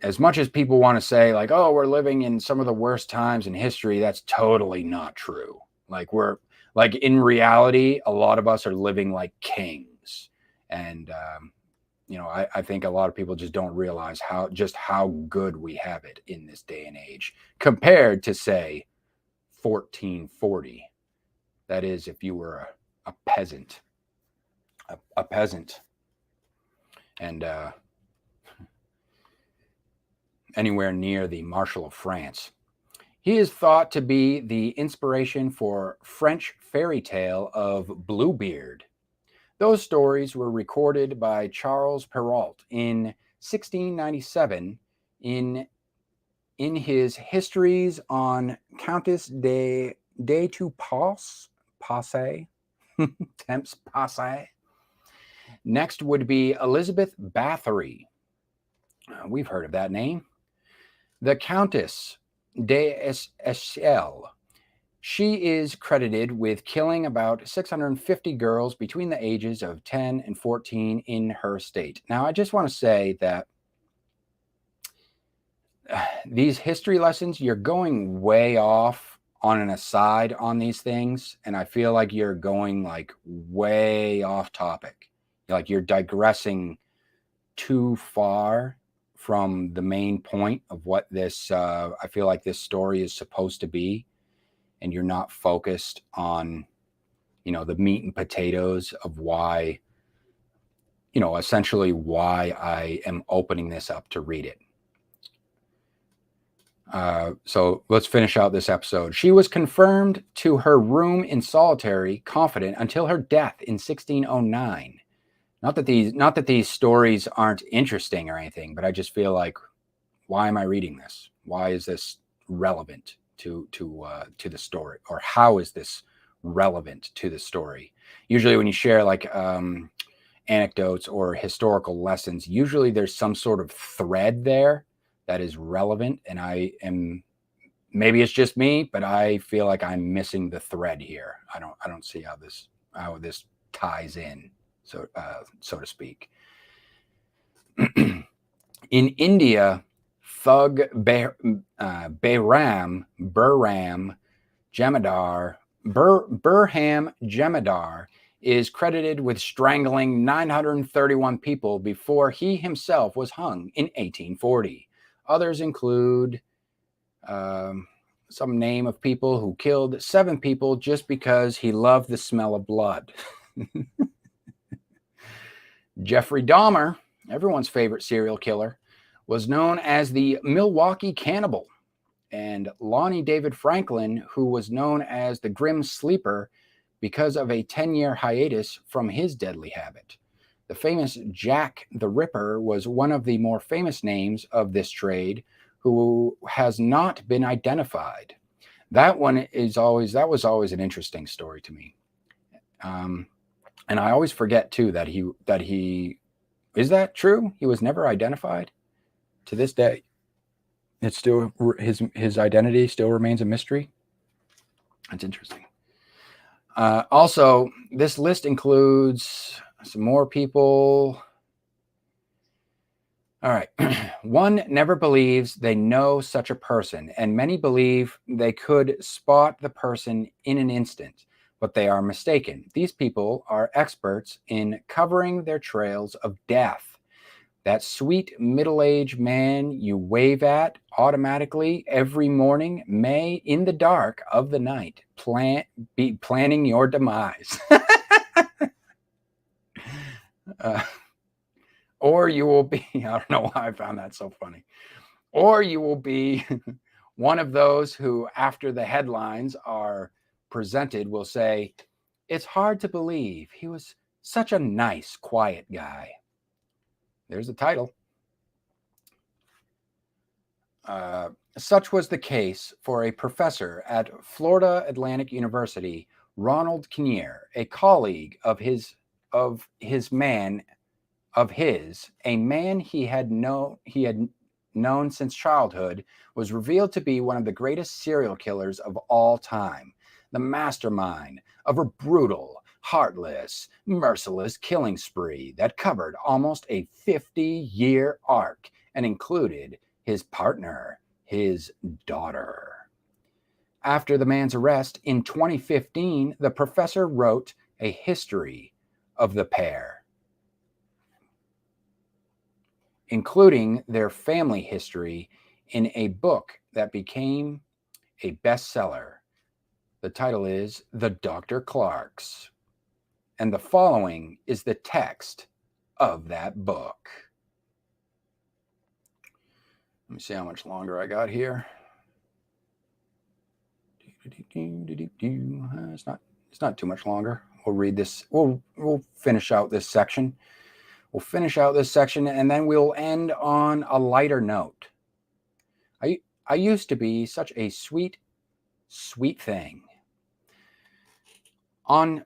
as much as people want to say like, oh, we're living in some of the worst times in history, that's totally not true. Like in reality, a lot of us are living like kings. And, I think a lot of people just don't realize how good we have it in this day and age compared to, say, 1440. That is, if you were a peasant, a peasant, and anywhere near the Marshal of France. He is thought to be the inspiration for French fairy tale of Bluebeard. Those stories were recorded by Charles Perrault in 1697 in his Histories on Countess de Temps Passé. Temps Passé. Next would be Elizabeth Bathory. We've heard of that name. The Countess d'Eschelles. She is credited with killing about 650 girls between the ages of 10 and 14 in her state. Now, I just want to say that these history lessons, you're going way off on an aside on these things, and I feel like you're going like way off topic. Like you're digressing too far from the main point of what this, I feel like this story is supposed to be. And you're not focused on, the meat and potatoes of why, essentially why I am opening this up to read it. So let's finish out this episode. She was confirmed to her room in solitary, confident, until her death in 1609. Not that these stories aren't interesting or anything, but I just feel like, why am I reading this? Why is this relevant to the story, or how is this relevant to the story? Usually when you share like anecdotes or historical lessons, usually there's some sort of thread there that is relevant, and maybe it's just me, but I feel like I'm missing the thread here. I don't see how this ties in, so to speak. In India, thug Burham Jamadar is credited with strangling 931 people before he himself was hung in 1840. Others include some name of people who killed 7 people just because he loved the smell of blood. Jeffrey Dahmer, everyone's favorite serial killer, was known as the Milwaukee Cannibal. And Lonnie David Franklin, who was known as the Grim Sleeper because of a 10-year hiatus from his deadly habit. The famous Jack the Ripper was one of the more famous names of this trade, who has not been identified. That was always an interesting story to me. And I always forget too that he is that true? He was never identified to this day. It's still his identity still remains a mystery. That's interesting. Also, this list includes some more people. All right. One never believes they know such a person, and many believe they could spot the person in an instant, but they are mistaken. These people are experts in covering their trails of death. That sweet middle-aged man you wave at automatically every morning may, in the dark of the night, be planning your demise. Or you will be, I don't know why I found that so funny. Or you will be one of those who, after the headlines are presented, will say, "It's hard to believe he was such a nice, quiet guy." There's the title. Such was the case for a professor at Florida Atlantic University, Ronald Kinnear, a colleague of a man he had known since childhood, was revealed to be one of the greatest serial killers of all time, the mastermind of a brutal, heartless, merciless killing spree that covered almost a 50-year arc and included his partner, his daughter. After the man's arrest in 2015, the professor wrote a history of the pair, including their family history, in a book that became a bestseller. The title is The Dr. Clarks. And the following is the text of that book. Let me see how much longer I got here. It's not too much longer. We'll read this. We'll finish out this section. And then we'll end on a lighter note. I used to be such a sweet, sweet thing. On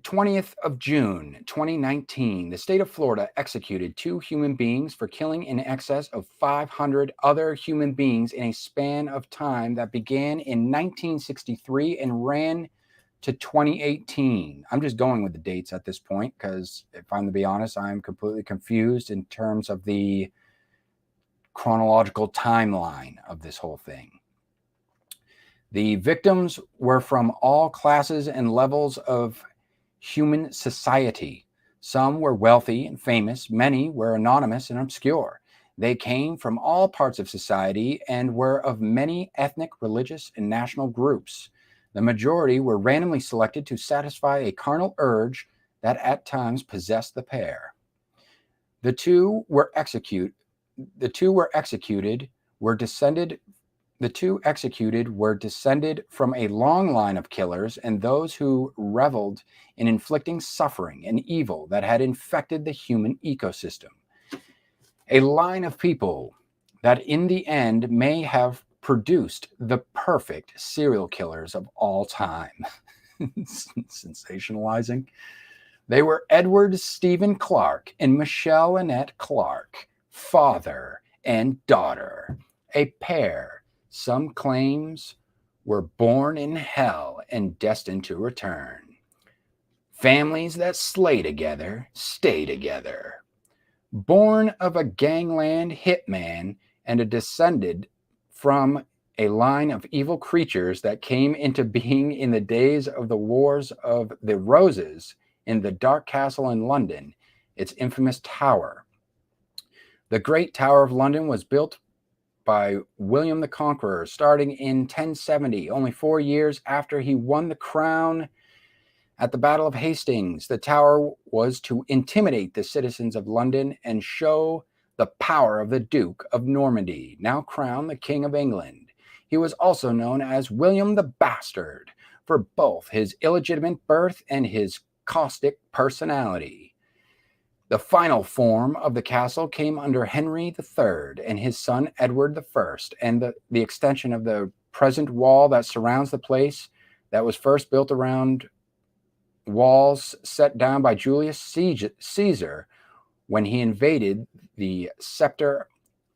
20th of June, 2019, the state of Florida executed 2 human beings for killing in excess of 500 other human beings in a span of time that began in 1963 and ran to 2018. I'm just going with the dates at this point because, if I'm to be honest, I'm completely confused in terms of the chronological timeline of this whole thing. The victims were from all classes and levels of human society. Some were wealthy and famous. Many were anonymous and obscure. They came from all parts of society and were of many ethnic, religious, and national groups. The majority were randomly selected to satisfy a carnal urge that at times possessed the pair. The two executed were descended from a long line of killers and those who reveled in inflicting suffering and evil that had infected the human ecosystem. A line of people that in the end may have produced the perfect serial killers of all time. Sensationalizing. They were Edward Stephen Clark and Michelle Annette Clark, father and daughter, a pair some claims were born in hell and destined to return. Families that slay together, stay together. Born of a gangland hitman and a descended from a line of evil creatures that came into being in the days of the Wars of the Roses in the Dark Castle in London, its infamous tower. The Great Tower of London was built by William the Conqueror starting in 1070, only 4 years after he won the crown at the Battle of Hastings. The tower was to intimidate the citizens of London and show the power of the Duke of Normandy, now crowned the King of England. He was also known as William the Bastard for both his illegitimate birth and his caustic personality. The final form of the castle came under Henry III and his son Edward I, and the extension of the present wall that surrounds the place that was first built around walls set down by Julius Caesar when he invaded the Scepter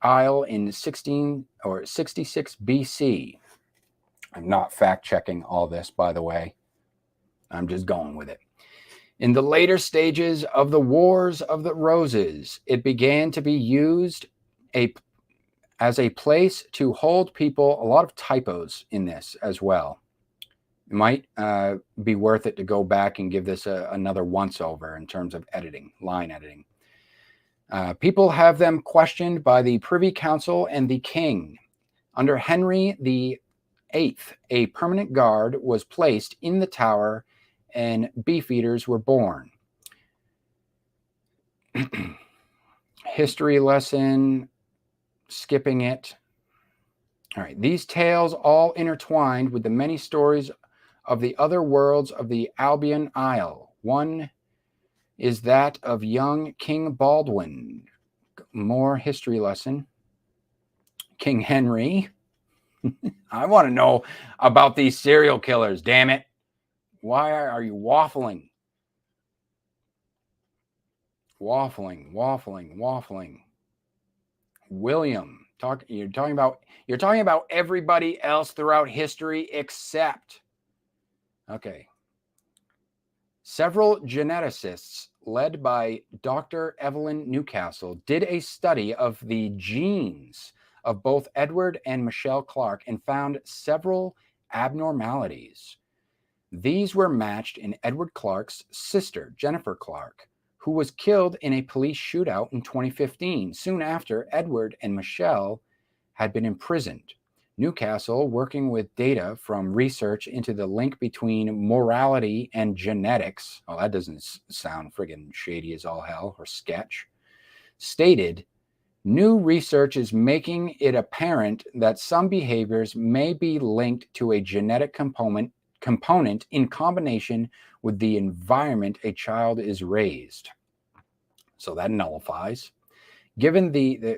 Isle in 66 BC. I'm not fact-checking all this, by the way. I'm just going with it. In the later stages of the Wars of the Roses, it began to be used as a place to hold people. A lot of typos in this as well. It might be worth it to go back and give this another once-over in terms of editing, line editing. People have them questioned by the Privy Council and the King. Under Henry VIII, a permanent guard was placed in the tower and beefeaters were born. History lesson, skipping it. All right, these tales all intertwined with the many stories of the other worlds of the Albion Isle. One is that of young King Baldwin. More history lesson. King Henry. I want to know about these serial killers, damn it. Why are you waffling? Waffling. William, you're talking about everybody else throughout history except. Okay. Several geneticists led by Dr. Evelyn Newcastle did a study of the genes of both Edward and Michelle Clark and found several abnormalities. These were matched in Edward Clark's sister, Jennifer Clark, who was killed in a police shootout in 2015, soon after Edward and Michelle had been imprisoned. Newcastle, working with data from research into the link between morality and genetics, oh, that doesn't sound friggin' shady as all hell, or sketch, stated, new research is making it apparent that some behaviors may be linked to a genetic component in combination with the environment a child is raised. So that nullifies. Given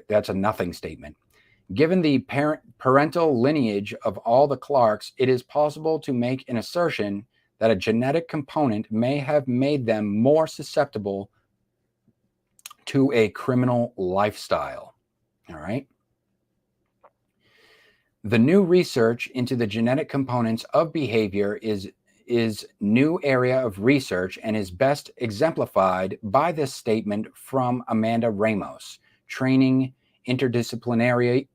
that's a nothing statement. Given the parental lineage of all the Clarks, it is possible to make an assertion that a genetic component may have made them more susceptible to a criminal lifestyle. All right. The new research into the genetic components of behavior is new area of research and is best exemplified by this statement from Amanda Ramos, training interdisciplinary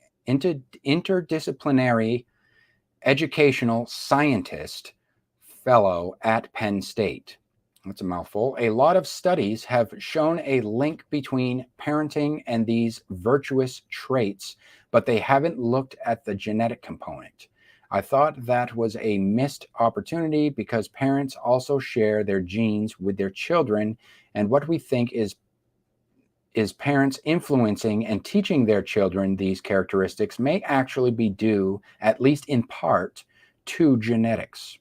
educational scientist fellow at Penn State. That's a mouthful. A lot of studies have shown a link between parenting and these virtuous traits, but they haven't looked at the genetic component. I thought that was a missed opportunity because parents also share their genes with their children, and what we think is parents influencing and teaching their children these characteristics may actually be due, at least in part, to genetics.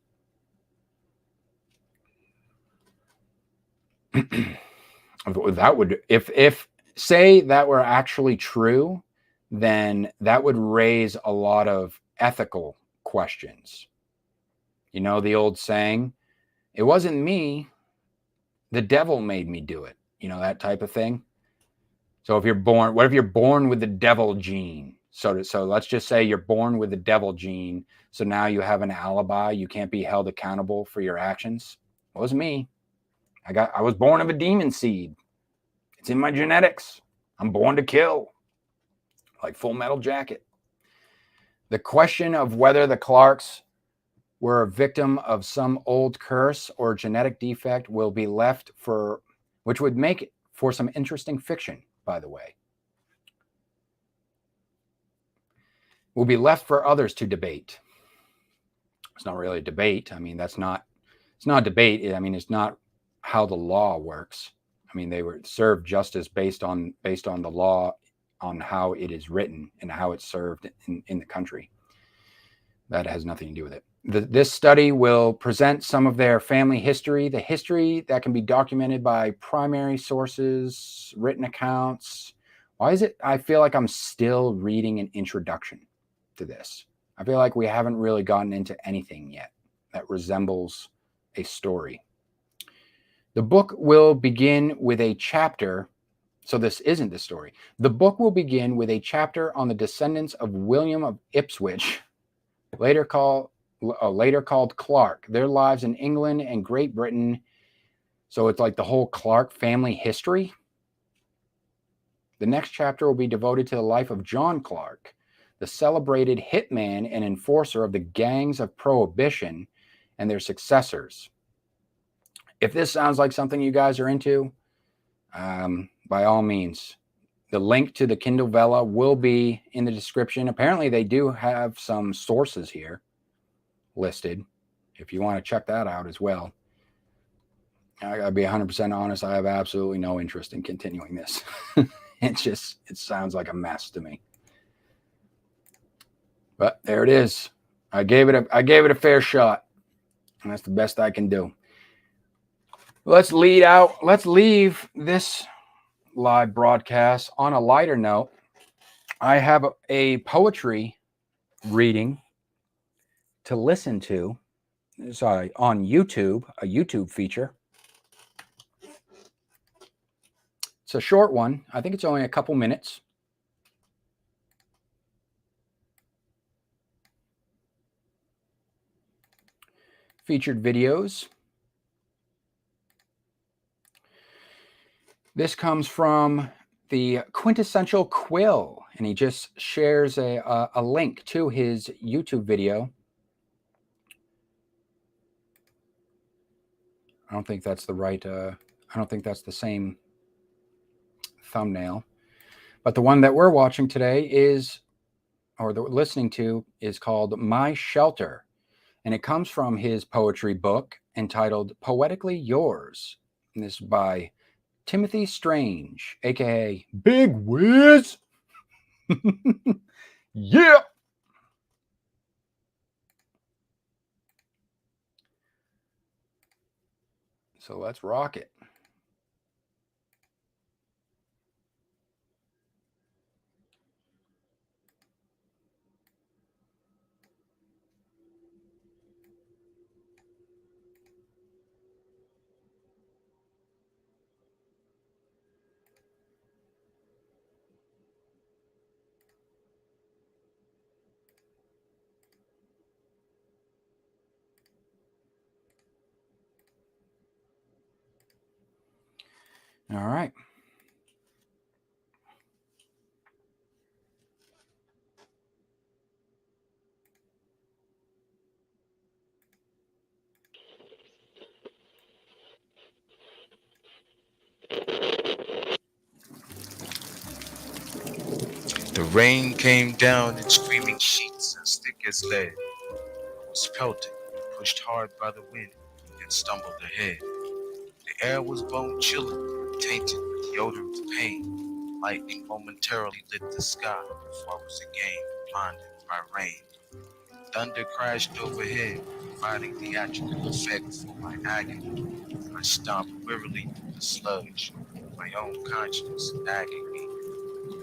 That would, if say that were actually true, then that would raise a lot of ethical questions. You know the old saying, it wasn't me, the devil made me do it. You know, that type of thing. So if you're born, what if you're born with the devil gene? So let's just say you're born with the devil gene. So now you have an alibi. You can't be held accountable for your actions. It wasn't me. I was born of a demon seed. It's in my genetics. I'm born to kill. Like Full Metal Jacket. The question of whether the Clarks were a victim of some old curse or genetic defect will be left for, which would make for some interesting fiction, by the way. Will be left for others to debate. It's not really a debate. I mean, it's not a debate. I mean, it's not how the law works. I mean, they were served justice based on the law, on how it is written and how it's served in the country. That has nothing to do with it. This study will present some of their family history, the history that can be documented by primary sources, written accounts. Why is it I feel like I'm still reading an introduction to this? I feel like we haven't really gotten into anything yet that resembles a story. The book will begin with a chapter. So this isn't the story. The book will begin with a chapter on the descendants of William of Ipswich, later called Clark, their lives in England and Great Britain. So it's like the whole Clark family history. The next chapter will be devoted to the life of John Clark, the celebrated hitman and enforcer of the gangs of Prohibition and their successors. If this sounds like something you guys are into, by all means, the link to the Kindle Vella will be in the description. Apparently, they do have some sources here listed if you want to check that out as well. I gotta be 100% honest. I have absolutely no interest in continuing this. It sounds like a mess to me. But there it is. I gave it a fair shot, and that's the best I can do. Let's leave this live broadcast on a lighter note. I have a poetry reading to listen to. Sorry, on YouTube, a YouTube feature. It's a short one. I think it's only a couple minutes. Featured videos. This comes from the Quintessential Quill, and he just shares a link to his YouTube video. I don't think that's the right, I don't think that's the same thumbnail. But the one that we're watching today is, or listening to, is called My Shelter. And it comes from his poetry book entitled Poetically Yours. And this is by Timothy Strange, aka Big Wiz. Yeah. So let's rock it. All right. The rain came down in screaming sheets as thick as lead. I was pelted, pushed hard by the wind, and stumbled ahead. The air was bone chilling, tainted with the odor of pain. Lightning momentarily lit the sky before I was again blinded by rain. Thunder crashed overhead, providing theatrical effect for my agony. I stomped wearily through the sludge, my own conscience nagging me.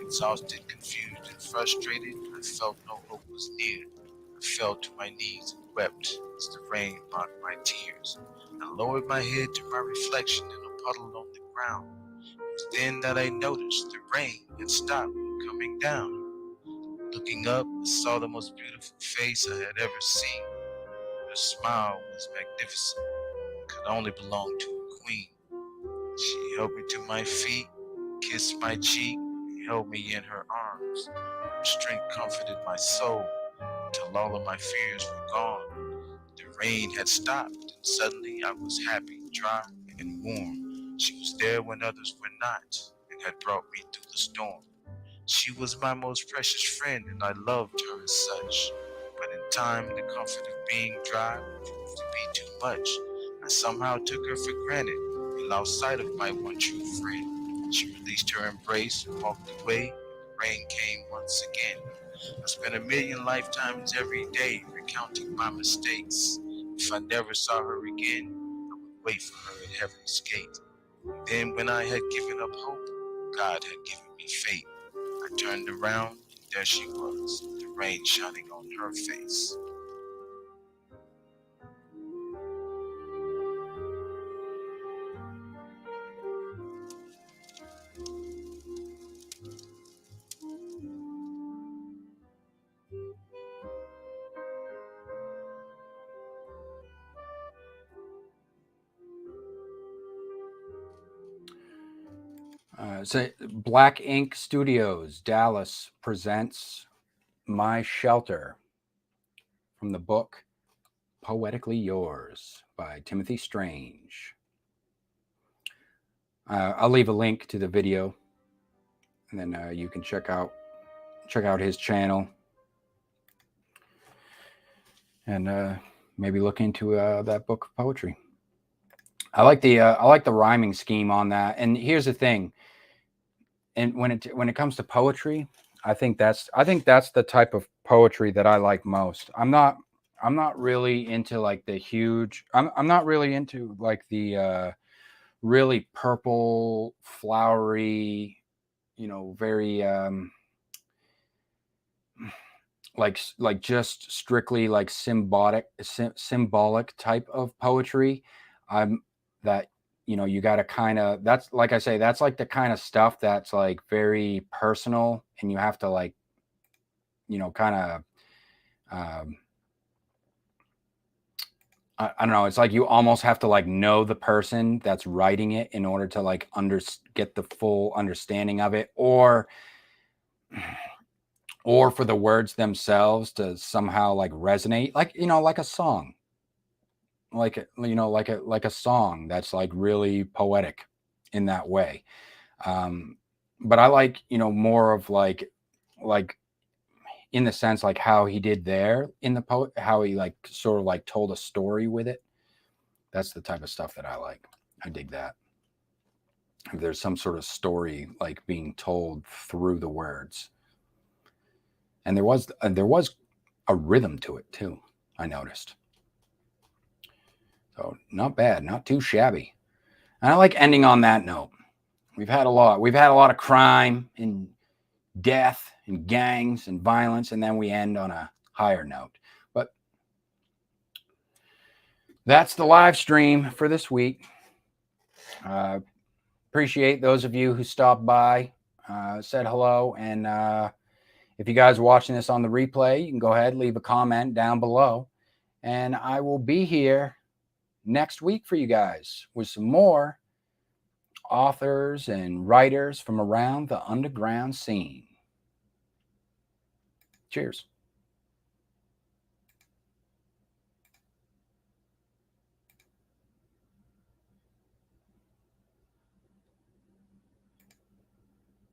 Exhausted, confused, and frustrated, I felt no hope was near. I fell to my knees and wept as the rain mocked my tears. I lowered my head to my reflection in a puddle on the ground. It was then that I noticed the rain had stopped coming down. Looking up, I saw the most beautiful face I had ever seen. Her smile was magnificent, could only belong to a queen. She helped me to my feet, kissed my cheek, and held me in her arms. Her strength comforted my soul until all of my fears were gone. The rain had stopped, and suddenly I was happy, dry, and warm. She was there when others were not, and had brought me through the storm. She was my most precious friend, and I loved her as such. But in time, the comfort of being dry proved to be too much. I somehow took her for granted and lost sight of my one true friend. She released her embrace and walked away, and the rain came once again. I spent a million lifetimes every day recounting my mistakes. If I never saw her again, I would wait for her at Heaven's Gate. And then when I had given up hope, God had given me fate. I turned around, and there she was, the rain shining on her face. Black Ink Studios, Dallas presents My Shelter from the book Poetically Yours by Timothy Strange. I'll leave a link to the video, and then you can check out his channel and maybe look into that book of poetry. I like the rhyming scheme on that. And here's the thing. And when it comes to poetry, I think that's the type of poetry that I like most. I'm not really into like the huge. I'm not really into like the really purple, flowery, very like just strictly like symbolic type of poetry. You got to kind of, that's like I say, that's like the kind of stuff that's like very personal, and you have to like, kind of, I don't know. It's like you almost have to like know the person that's writing it in order to like get the full understanding of it, or for the words themselves to somehow like resonate, like, like a song. Like a song that's like really poetic in that way. But I like, more of like in the sense like how he did there in the poet, how he like sort of like told a story with it. That's the type of stuff that I like. I dig that. If there's some sort of story like being told through the words. And there was a rhythm to it too, I noticed. So not bad, not too shabby. And I like ending on that note. We've had a lot of crime and death and gangs and violence, and then we end on a higher note. But that's the live stream for this week. Appreciate those of you who stopped by, said hello, and if you guys are watching this on the replay, you can go ahead, leave a comment down below, and I will be here next week for you guys with some more authors and writers from around the underground scene. Cheers.